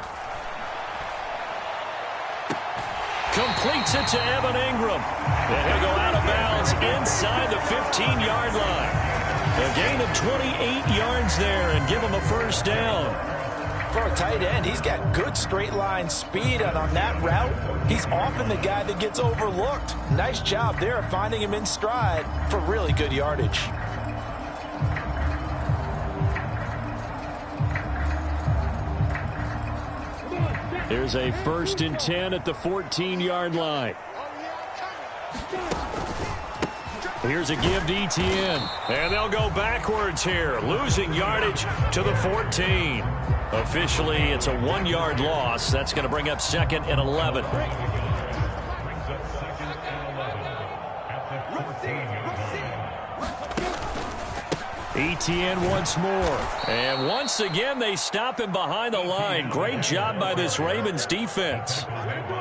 Completes it to Evan Ingram. And he'll go out of bounds inside the 15-yard line. A gain of 28 yards there and give him a first down. For a tight end, he's got good straight line speed, and on that route, he's often the guy that gets overlooked. Nice job there of finding him in stride for really good yardage. Here's a 1st and 10 at the 14-yard line. Here's a give to Etienne. And they'll go backwards here, losing yardage to the 14. Officially, it's a 1-yard loss. That's going to bring up 2nd and 11. Etienne once more. And once again, they stop him behind the line. Great job by this Ravens defense.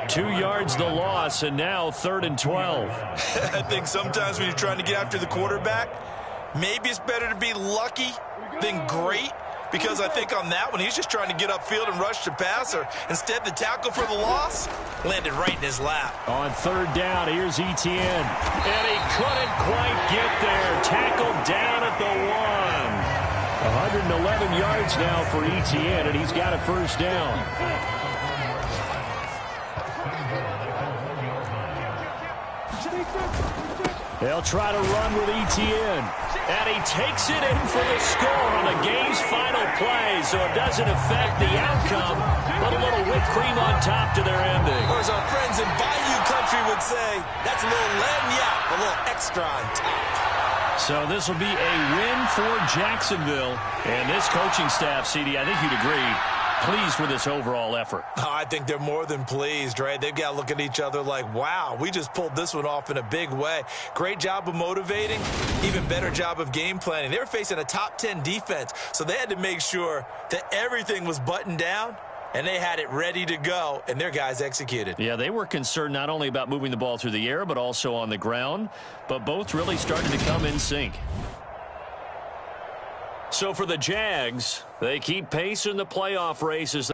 2 yards the loss, and now 3rd and 12. I think sometimes when you're trying to get after the quarterback, maybe it's better to be lucky than great. Because I think on that one, he's just trying to get upfield and rush the passer. Instead, the tackle for the loss landed right in his lap. On 3rd down, here's Etienne. And he couldn't quite get there. Tackled down at the 1. 111 yards now for Etienne, and he's got a first down. They'll try to run with Etienne. And he takes it in for the score on the game's final play, so it doesn't affect the outcome, but a little whipped cream on top to their ending. Or as our friends in Bayou Country would say, that's a little lagniappe, a little extra on top. So this will be a win for Jacksonville. And this coaching staff, CD, I think you'd agree, pleased with this overall effort. Oh, I think they're more than pleased, right? They've got to look at each other like, wow, we just pulled this one off in a big way. Great job of motivating, even better job of game planning. They were facing a top 10 defense, so they had to make sure that everything was buttoned down, and they had it ready to go, and their guys executed. Yeah, they were concerned not only about moving the ball through the air, but also on the ground, but both really started to come in sync. So for the Jags, they keep pace in the playoff races.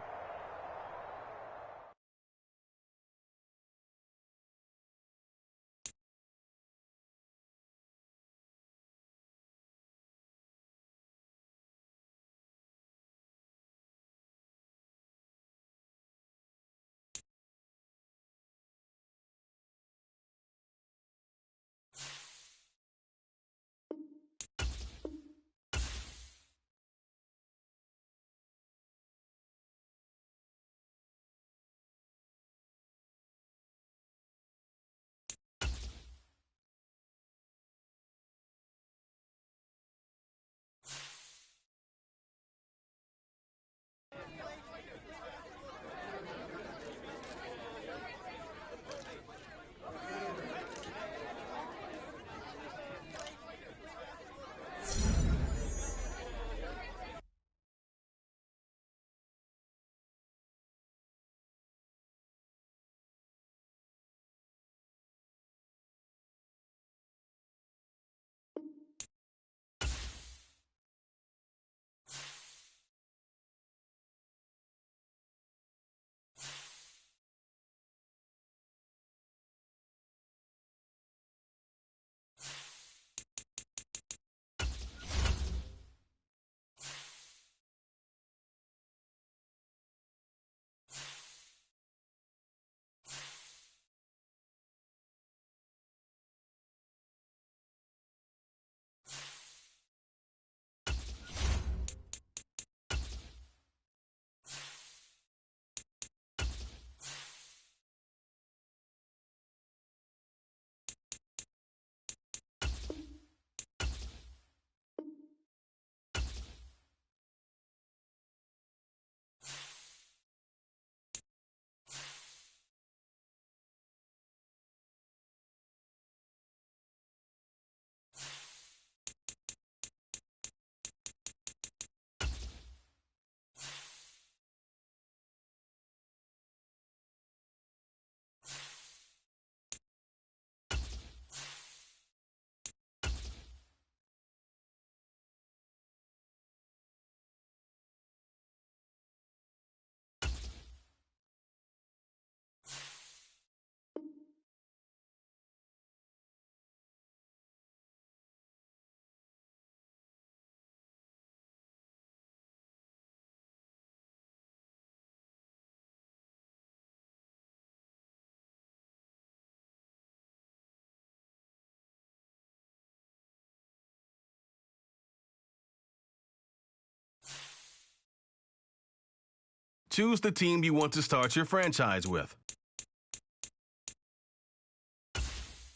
Choose the team you want to start your franchise with.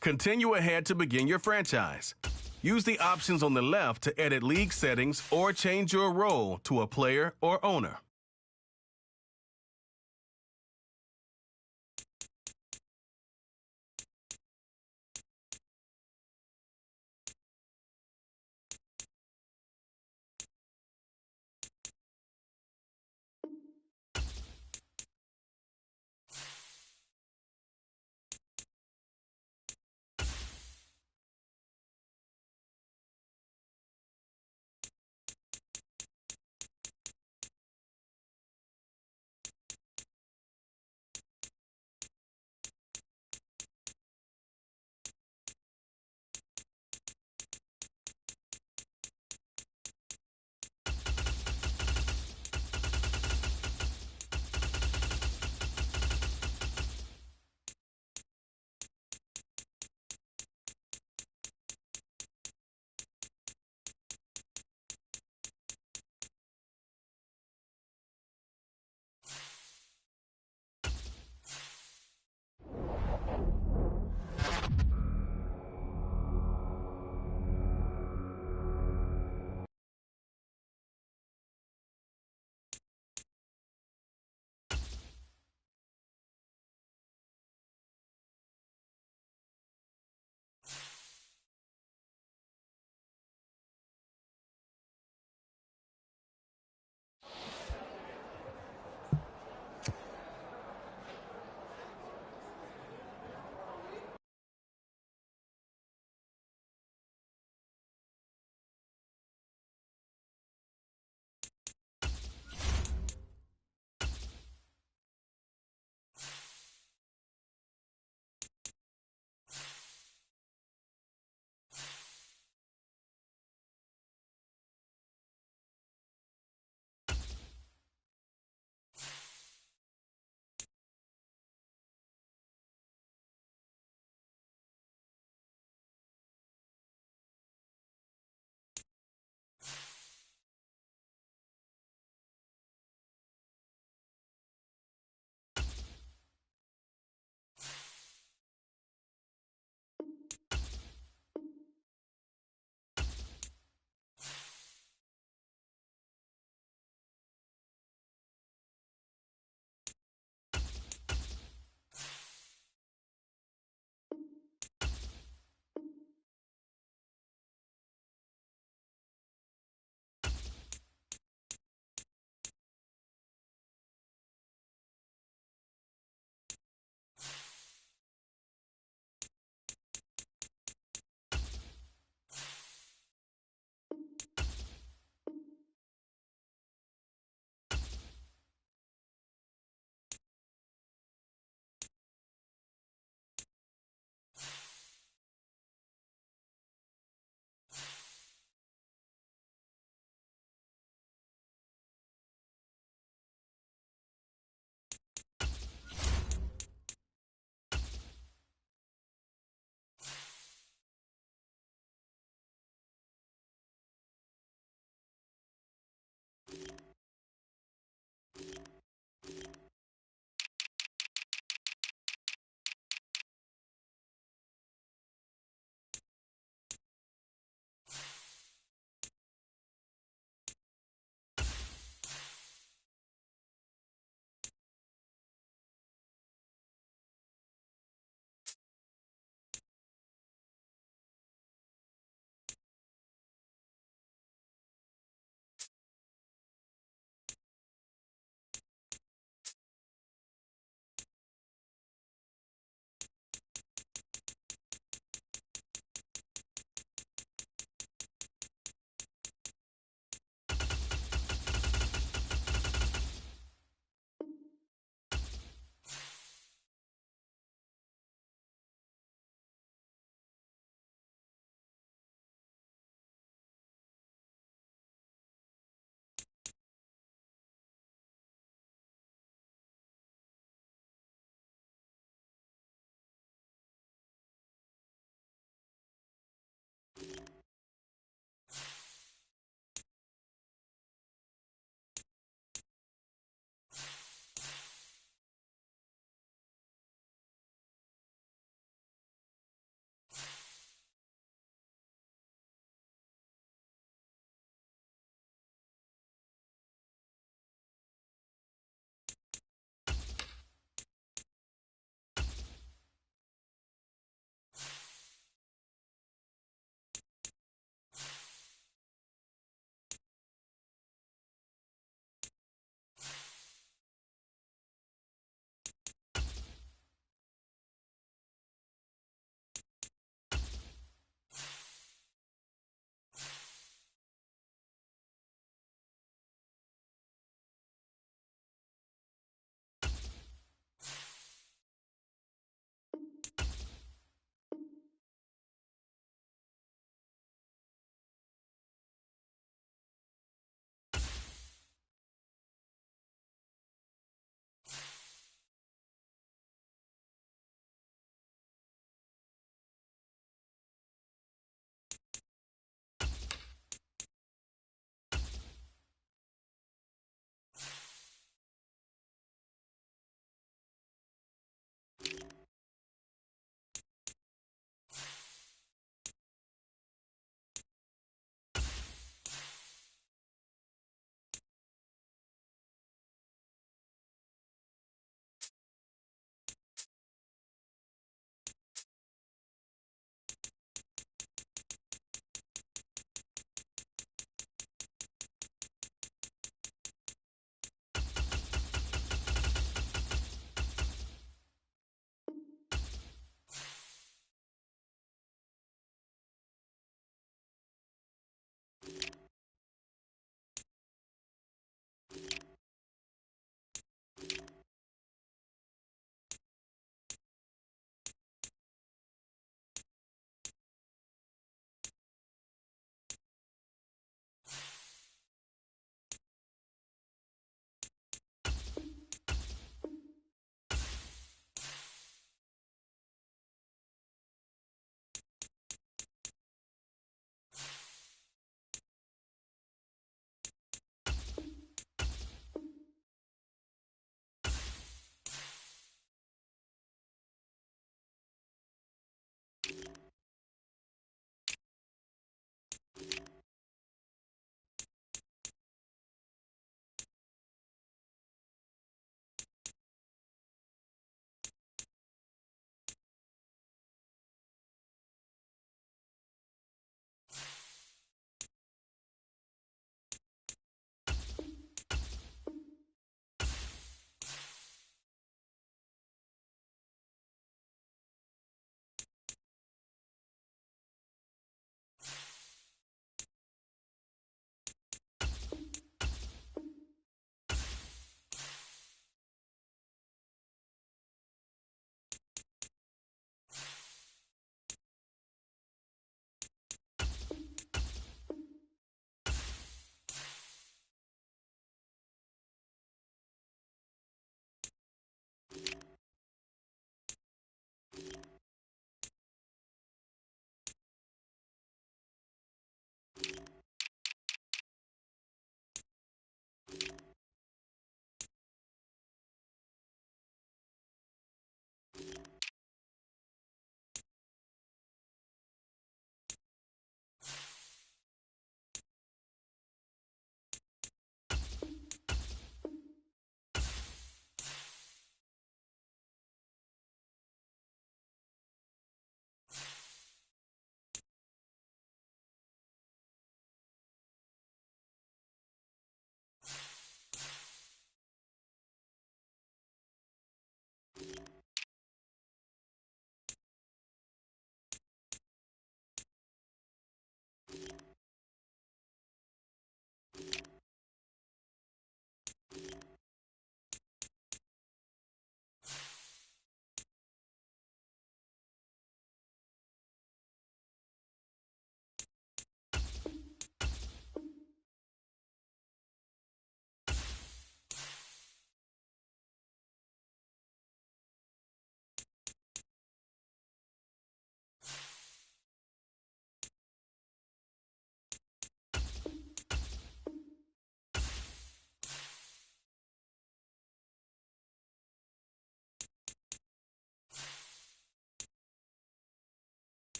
Continue ahead to begin your franchise. Use the options on the left to edit league settings or change your role to a player or owner.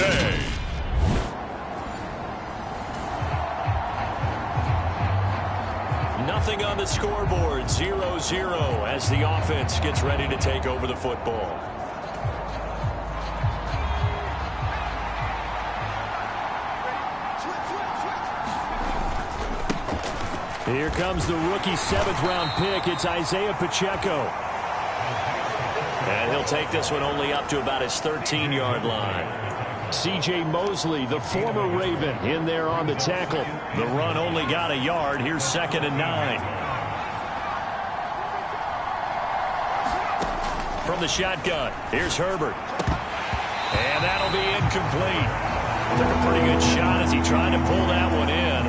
day. Nothing on the scoreboard, 0-0 as the offense gets ready to take over the football. Here comes the rookie 7th-round pick. It's Isaiah Pacheco. And he'll take this one only up to about his 13-yard line. C.J. Mosley, the former Raven, in there on the tackle. The run only got a yard. Here's 2nd and 9. From the shotgun, here's Herbert. And that'll be incomplete. Took a pretty good shot as he tried to pull that one in.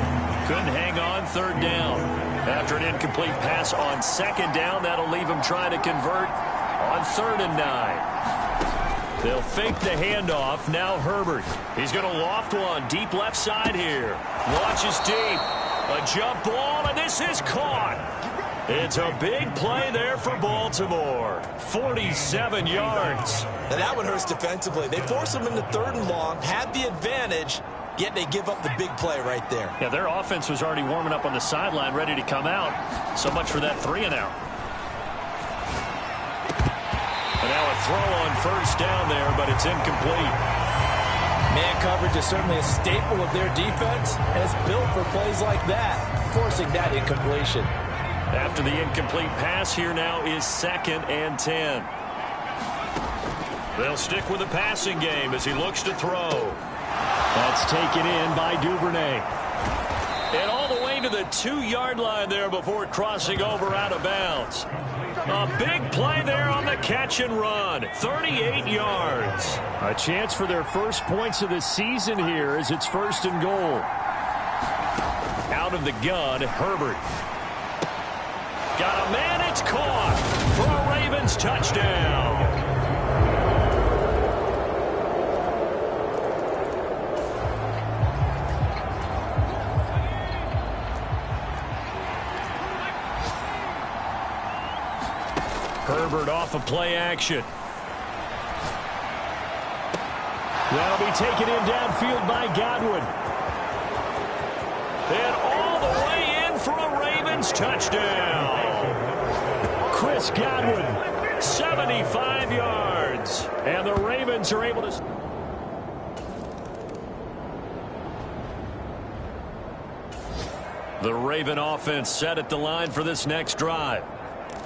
Couldn't hang on, 3rd down. After an incomplete pass on 2nd down, that'll leave him trying to convert on 3rd and 9. They'll fake the handoff. Now Herbert. He's going to loft one deep left side here. Launches deep. A jump ball, and this is caught. It's a big play there for Baltimore. 47 yards. And that one hurts defensively. They force him into 3rd and long, had the advantage, yet they give up the big play right there. Yeah, their offense was already warming up on the sideline, ready to come out. So much for that 3-and-out. And now a throw on 1st down there, but it's incomplete. Man coverage is certainly a staple of their defense, and it's built for plays like that, forcing that incompletion. After the incomplete pass, here now is 2nd and 10. They'll stick with the passing game as he looks to throw. That's taken in by Duvernay. And all the way to the 2-yard line there before crossing over out of bounds. A big play there on the catch and run. 38 yards. A chance for their first points of the season here as it's 1st and goal. Out of the gun, Herbert. Got a man, it's caught for a Ravens touchdown. Herbert off of play action. That'll be taken in downfield by Godwin. And all the way in for a Ravens touchdown. Chris Godwin, 75 yards. And the Ravens are able to... The Raven offense set at the line for this next drive.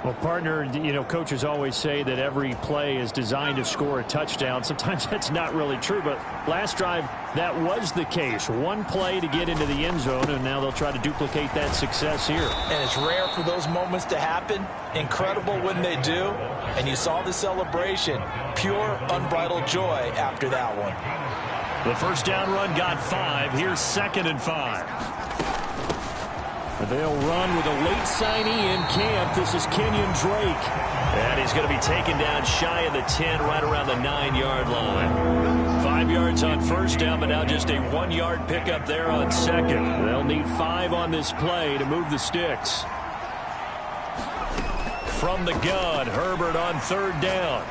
Well, partner, you know, coaches always say that every play is designed to score a touchdown. Sometimes that's not really true, but last drive, that was the case. One play to get into the end zone, and now they'll try to duplicate that success here. And it's rare for those moments to happen. Incredible when they do. And you saw the celebration. Pure, unbridled joy after that one. The 1st down run got 5. Here's 2nd and 5. They'll run with a late signee in camp. This is Kenyon Drake. And he's going to be taken down shy of the 10, right around the 9-yard line. 5 yards on 1st down, but now just a 1-yard pickup there on 2nd. They'll need 5 on this play to move the sticks. From the gun, Herbert on 3rd down.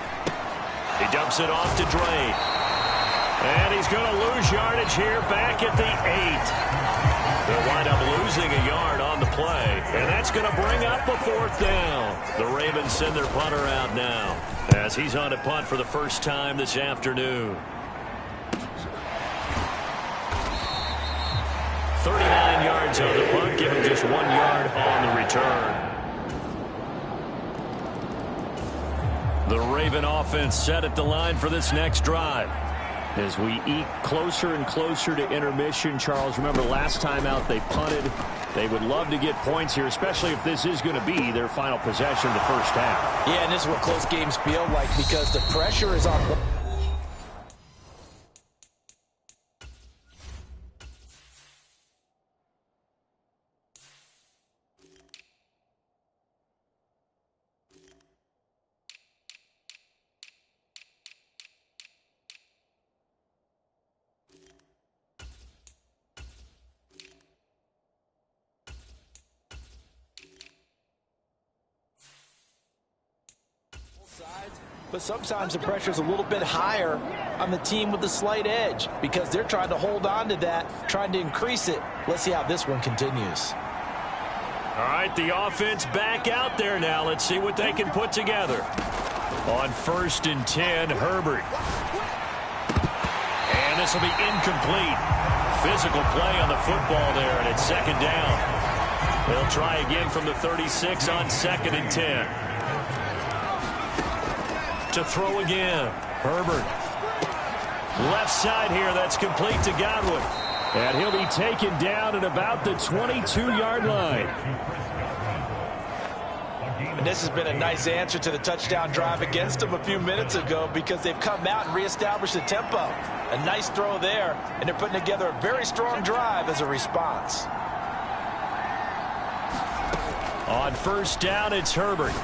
He dumps it off to Drake. And he's going to lose yardage here back at the 8. They'll wind up losing a yard on the play, and that's going to bring up a 4th down. The Ravens send their punter out now as he's on to punt for the first time this afternoon. 39 yards on the punt, give him just 1 yard on the return. The Raven offense set at the line for this next drive. As we eke closer and closer to intermission, Charles, remember last time out they punted. They would love to get points here, especially if this is going to be their final possession of the first half. Yeah, and this is what close games feel like because the pressure is on. But sometimes the pressure is a little bit higher on the team with the slight edge because they're trying to hold on to that, trying to increase it. Let's see how this one continues. All right, the offense back out there now. Let's see what they can put together. On 1st and 10, Herbert. And this will be incomplete. Physical play on the football there, and it's 2nd down. They'll try again from the 36 on 2nd and 10. To throw again, Herbert. Left side here, that's complete to Godwin. And he'll be taken down at about the 22-yard line. And this has been a nice answer to the touchdown drive against them a few minutes ago because they've come out and reestablished the tempo. A nice throw there, and they're putting together a very strong drive as a response. On 1st down, it's Herbert.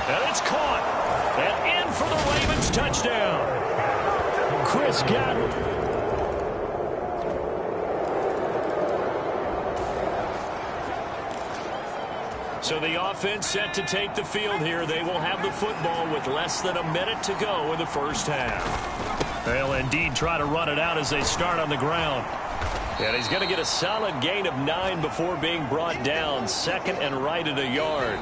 And it's caught. And in for the Ravens touchdown. Chris Godwin. So the offense set to take the field here. They will have the football with less than a minute to go in the 1st half. They'll indeed try to run it out as they start on the ground. And he's going to get a solid gain of 9 before being brought down. 2nd and right at a yard.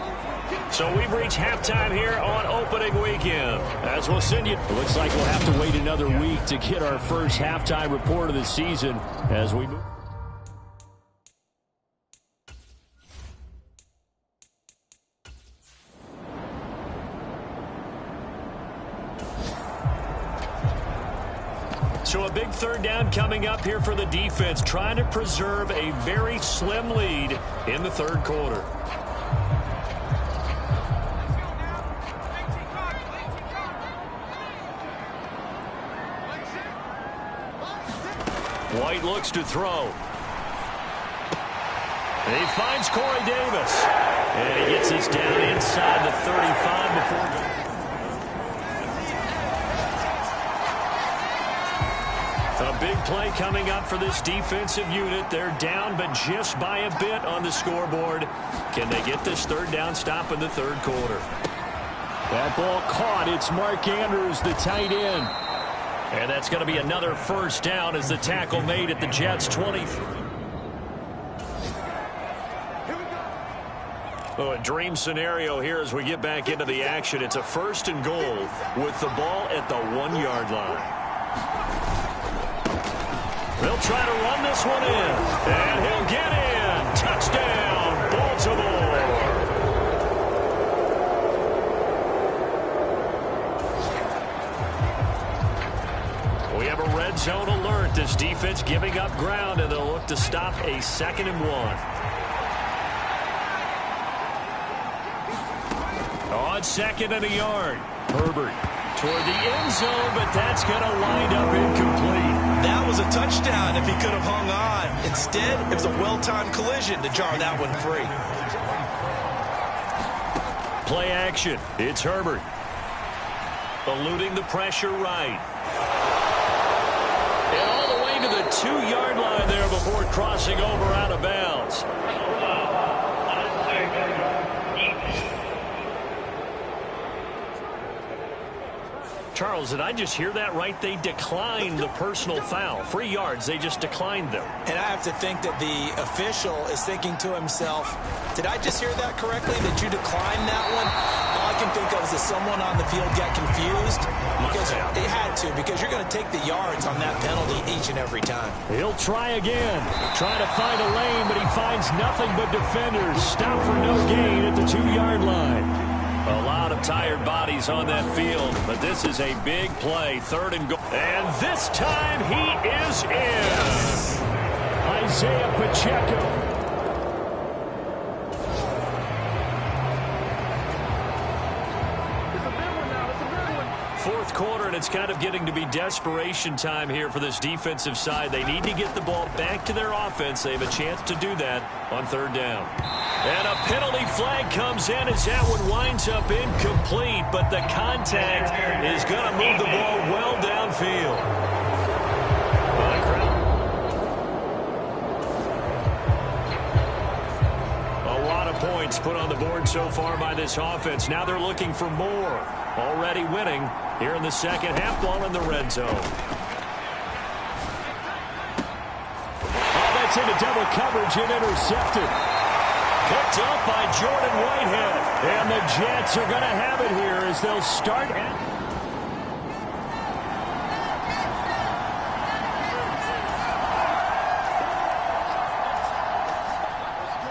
So we've reached halftime here on opening weekend. As we'll send you, it looks like we'll have to wait another week to get our first halftime report of the season as we move. So a big 3rd down coming up here for the defense, trying to preserve a very slim lead in the 3rd quarter. White looks to throw. He finds Corey Davis. And he gets this down inside the 35 before. A big play coming up for this defensive unit. They're down, but just by a bit on the scoreboard. Can they get this 3rd down stop in the 3rd quarter? That ball caught. It's Mark Andrews, the tight end. And that's going to be another 1st down as the tackle made at the Jets' 20. Oh, a dream scenario here as we get back into the action. It's a 1st and goal with the ball at the 1-yard line. They'll try to run this one in. And he'll get in. Touchdown, Baltimore. We have a red zone alert. This defense giving up ground, and they'll look to stop a 2nd and 1. On 2nd and a yard. Herbert toward the end zone, but that's going to wind up incomplete. That was a touchdown if he could have hung on. Instead, it was a well-timed collision to jar that one free. Play action. It's Herbert. Eluding the pressure right. And all the way to the 2-yard line there before crossing over out of bounds. Charles, did I just hear that right? They declined the personal foul. 3 yards, they just declined them. And I have to think that the official is thinking to himself, did I just hear that correctly, that you declined that one? All I can think of is that someone on the field got confused. Because they had to, because you're going to take the yards on that penalty each and every time. He'll try again. Trying to find a lane, but he finds nothing but defenders. Stop for no gain at the 2-yard line. A lot of tired bodies on that field, but this is a big play. 3rd and goal. And this time he is in. Yes. Isaiah Pacheco. Fourth quarter, and it's kind of getting to be desperation time here for this defensive side. They need to get the ball back to their offense. They have a chance to do that on 3rd down. And a penalty flag comes in as that one winds up incomplete, but the contact is going to move the ball well downfield. A lot of points put on the board so far by this offense. Now they're looking for more. already winning here in the second half, ball in the red zone. Oh, that's into double coverage and intercepted. Picked up by Jordan Whitehead. And the Jets are going to have it here as they'll start.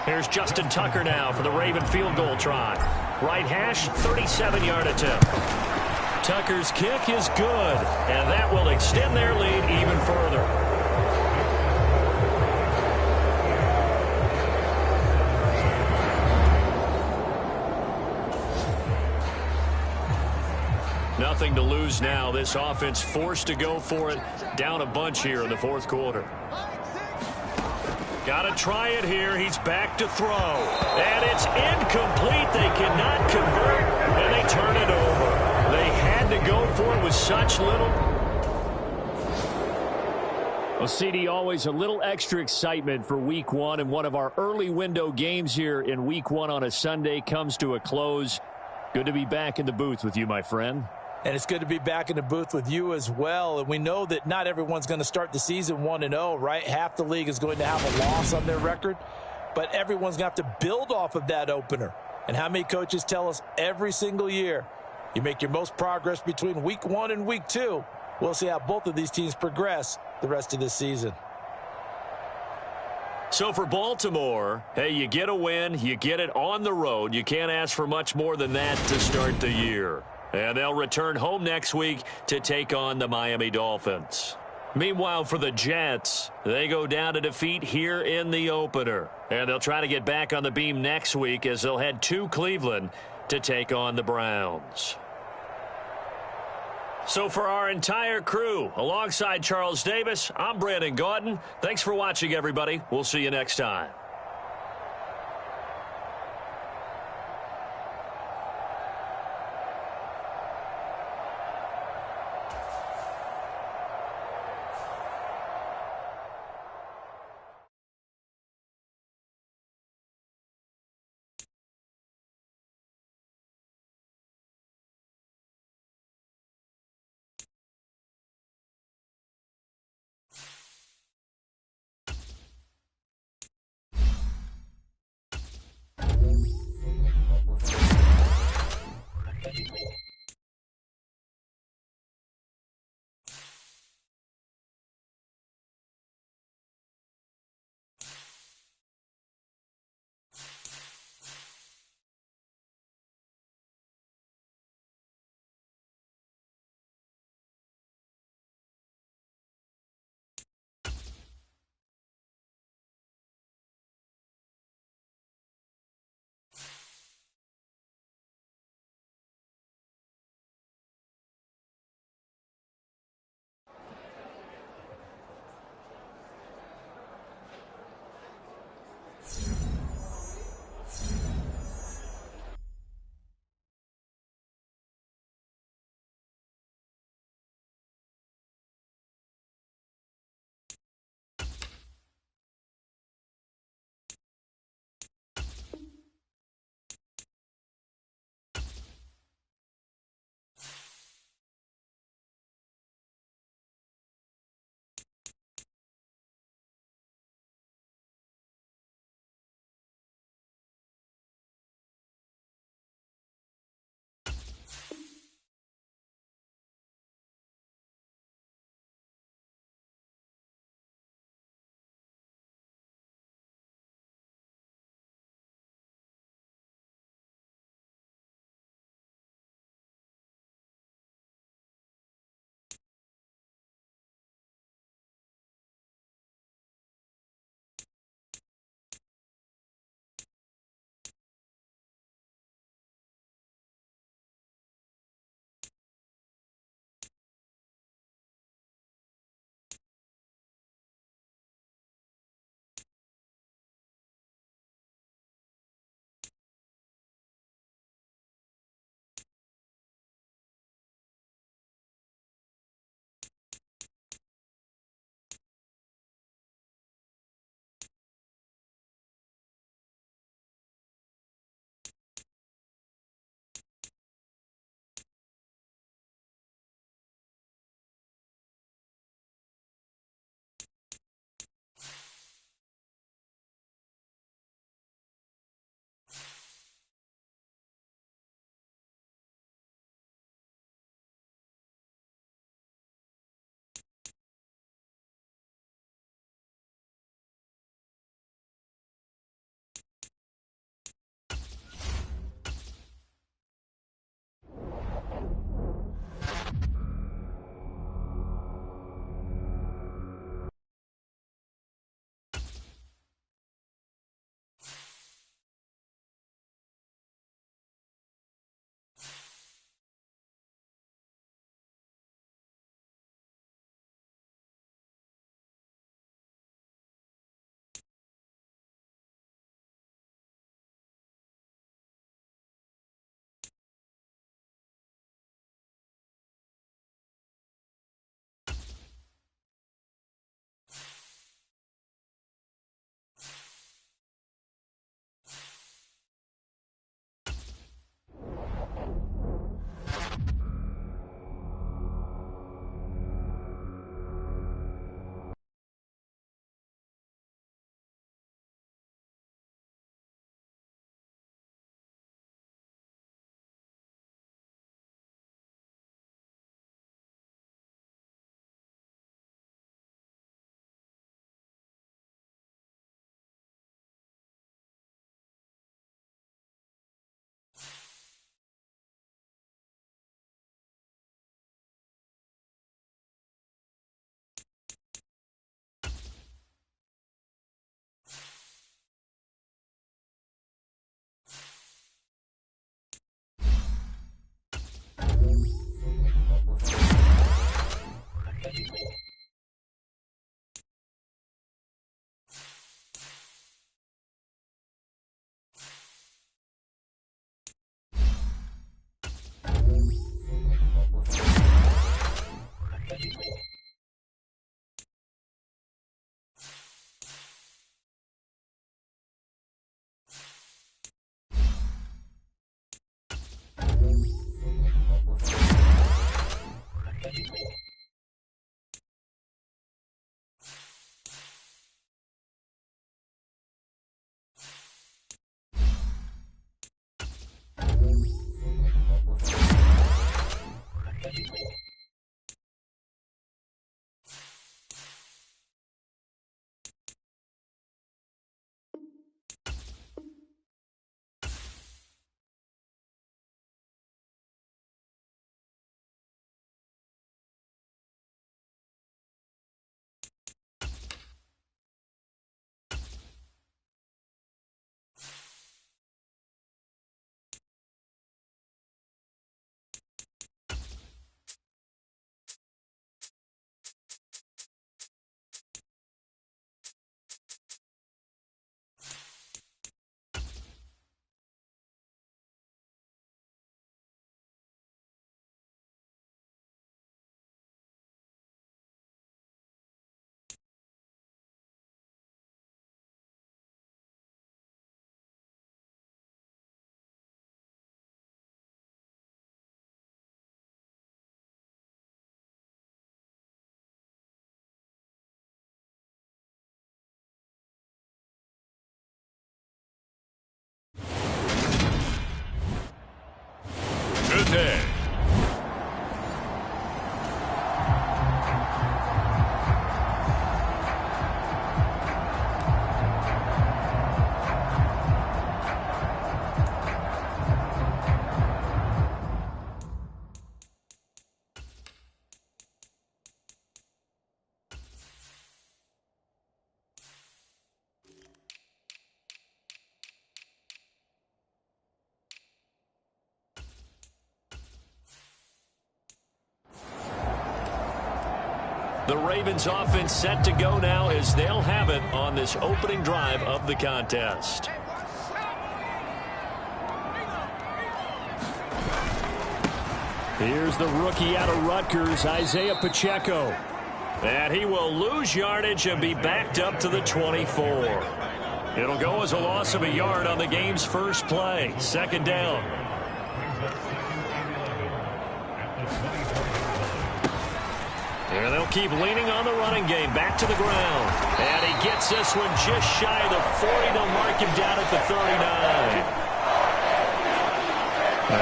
Here's Justin Tucker now for the Raven field goal try. Right hash, 37-yard attempt. Tucker's kick is good, and that will extend their lead even further. Nothing to lose now. This offense forced to go for it. Down a bunch here in the fourth quarter. Got to try it here. He's back to throw. And it's incomplete. They cannot convert, and they turn it over. They had to go for it with such little. Well, CD, always a little extra excitement for Week 1, and one of our early window games here in Week 1 on a Sunday comes to a close. Good to be back in the booth with you, my friend. And it's good to be back in the booth with you as well. And we know that not everyone's going to start the season 1-0, right? Half the league is going to have a loss on their record. But everyone's going to have to build off of that opener. And how many coaches tell us every single year, you make your most progress between Week 1 and Week 2. We'll see how both of these teams progress the rest of this season. So for Baltimore, hey, you get a win, you get it on the road. You can't ask for much more than that to start the year. And they'll return home next week to take on the Miami Dolphins. Meanwhile, for the Jets, they go down to defeat here in the opener. And they'll try to get back on the beam next week as they'll head to Cleveland to take on the Browns. So for our entire crew, alongside Charles Davis, I'm Brandon Gaudin. Thanks for watching, everybody. We'll see you next time. The Ravens offense set to go now as they'll have it on this opening drive of the contest. Here's the rookie out of Rutgers, Isaiah Pacheco. And he will lose yardage and be backed up to the 24. It'll go as a loss of a yard on the game's first play. Second down. And they'll keep leaning on the running game. Back to the ground. And he gets this one just shy of the 40. They'll mark him down at the 39.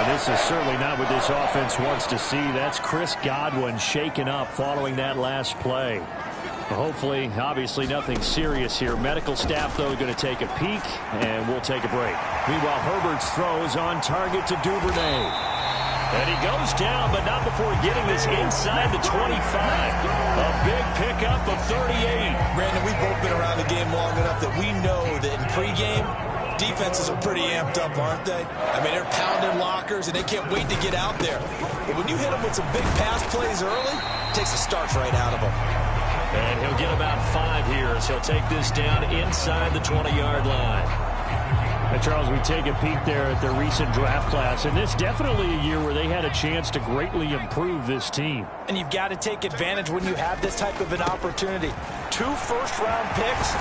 This is certainly not what this offense wants to see. That's Chris Godwin shaken up following that last play. Hopefully, obviously, nothing serious here. Medical staff, though, going to take a peek, and we'll take a break. Meanwhile, Herbert's throw is on target to Duvernay. And he goes down, but not before getting this inside the 25. A big pickup of 38. Brandon, we've both been around the game long enough that we know that in pregame, defenses are pretty amped up, aren't they? I mean, they're pounding lockers, and they can't wait to get out there. But when you hit them with some big pass plays early, it takes the starch right out of them. And he'll get about 5 here as he'll take this down inside the 20-yard line. And Charles, we take a peek there at their recent draft class, and it's definitely a year where they had a chance to greatly improve this team. And you've got to take advantage when you have this type of an opportunity. 2 first-round picks,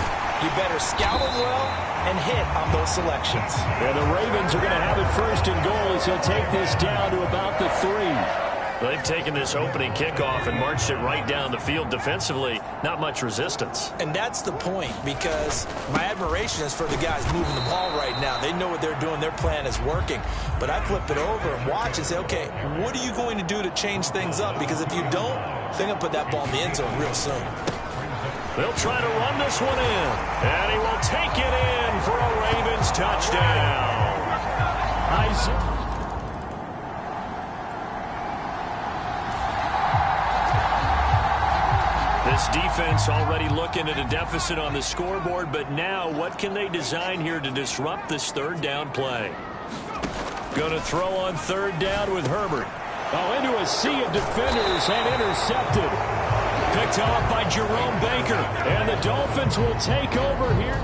you better scout them well and hit on those selections. And the Ravens are going to have it first and goal as he'll take this down to about the 3. They've taken this opening kickoff and marched it right down the field defensively. Not much resistance. And that's the point, because my admiration is for the guys moving the ball right now. They know what they're doing. Their plan is working. But I flip it over and watch and say, okay, what are you going to do to change things up? Because if you don't, they're going to put that ball in the end zone real soon. They'll try to run this one in. And he will take it in for a Ravens touchdown. This defense already looking at a deficit on the scoreboard, but now what can they design here to disrupt this third down play? Going to throw on third down with Herbert. Oh, into a sea of defenders and intercepted. Picked off by Jerome Baker. And the Dolphins will take over here.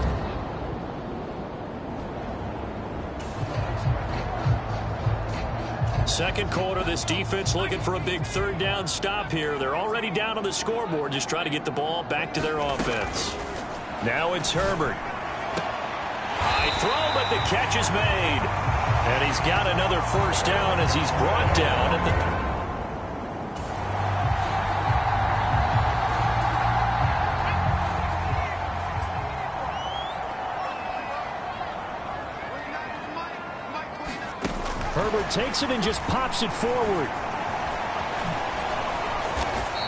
Second quarter, this defense looking for a big third down stop here. They're already down on the scoreboard, just trying to get the ball back to their offense. Now it's Herbert. High throw, but the catch is made. And he's got another first down as he's brought down at the... Herbert takes it and just pops it forward.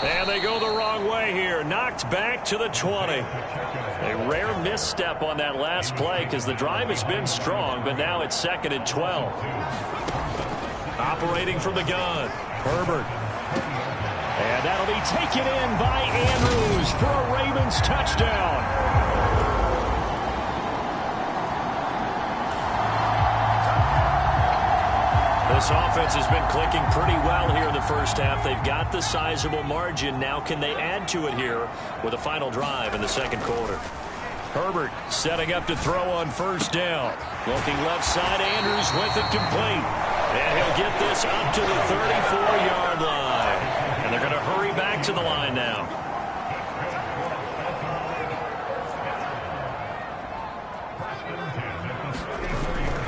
And they go the wrong way here. Knocked back to the 20. A rare misstep on that last play because the drive has been strong, but now it's 2nd and 12. Operating from the gun, Herbert. And that'll be taken in by Andrews for a Ravens touchdown. This offense has been clicking pretty well here in the first half. They've got the sizable margin. Now can they add to it here with a final drive in the second quarter? Herbert setting up to throw on first down. Looking left side, Andrews with it complete. And he'll get this up to the 34-yard line. And they're going to hurry back to the line now.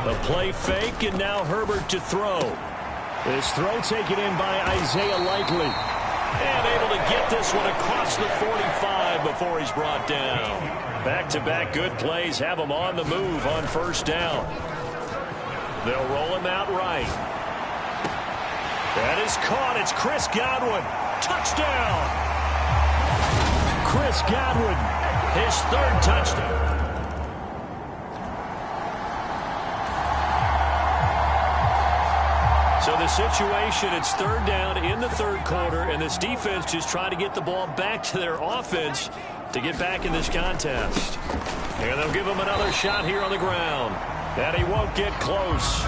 The play fake, and now Herbert to throw. This throw taken in by Isaiah Likely. And able to get this one across the 45 before he's brought down. Back-to-back good plays have him on the move on first down. They'll roll him out right. That is caught. It's Chris Godwin. Touchdown! Chris Godwin, his 3rd touchdown. So the situation, it's 3rd down in the 3rd quarter, and this defense just trying to get the ball back to their offense to get back in this contest. And they'll give him another shot here on the ground. And he won't get close.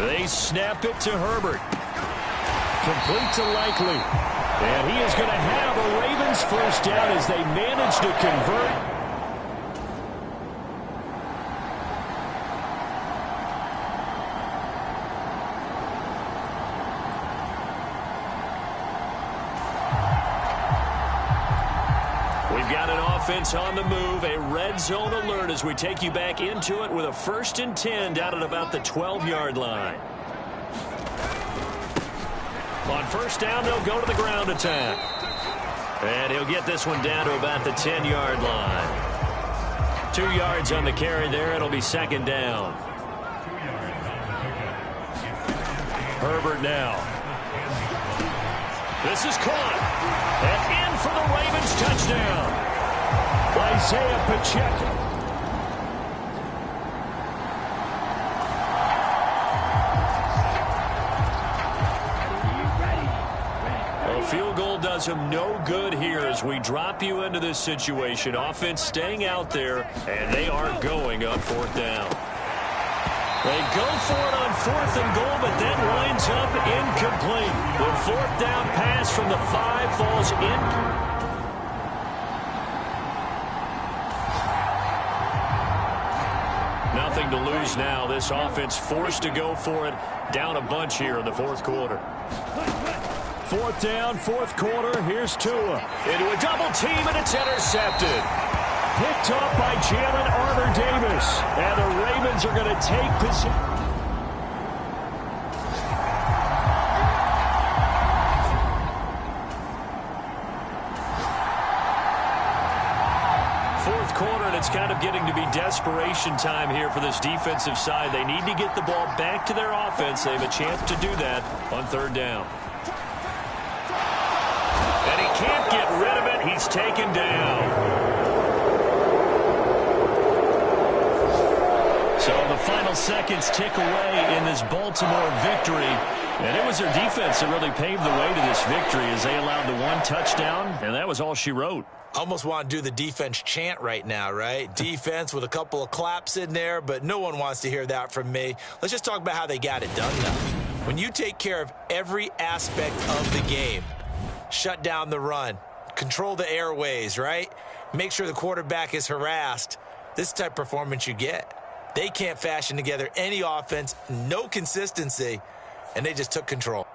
They snap it to Herbert. Complete to Likely. And he is going to have a Ravens first down as they manage to convert. We've got an offense on the move, a red zone alert as we take you back into it with a 1st and 10 down at about the 12-yard line. On first down, they'll go to the ground attack. And he'll get this one down to about the 10-yard line. 2 yards on the carry there. It'll be 2nd down. Herbert now. This is caught. And in for the Ravens touchdown. Isaiah Pacheco. A field goal does him no good here as we drop you into this situation. Offense staying out there, and they are going up 4th down. They go for it on 4th and goal, but then winds up incomplete. The 4th down pass from the 5 falls in. Nothing to lose now. This offense forced to go for it. Down a bunch here in the 4th quarter. 4th down, 4th quarter. Here's Tua. Into a double team, and it's intercepted. Picked up by Jalen Armour-Davis. And the Ravens are going to take possession. Fourth quarter, and it's kind of getting to be desperation time here for this defensive side. They need to get the ball back to their offense. They have a chance to do that on 3rd down. And he can't get rid of it. He's taken down. So the final seconds tick away in this Baltimore victory. And it was their defense that really paved the way to this victory as they allowed the 1 touchdown, and that was all she wrote. Almost want to do the defense chant right now, right? Defense with a couple of claps in there, but no one wants to hear that from me. Let's just talk about how they got it done now. When you take care of every aspect of the game, shut down the run, control the airways, right? Make sure the quarterback is harassed. This type of performance you get. They can't fashion together any offense, no consistency, and they just took control.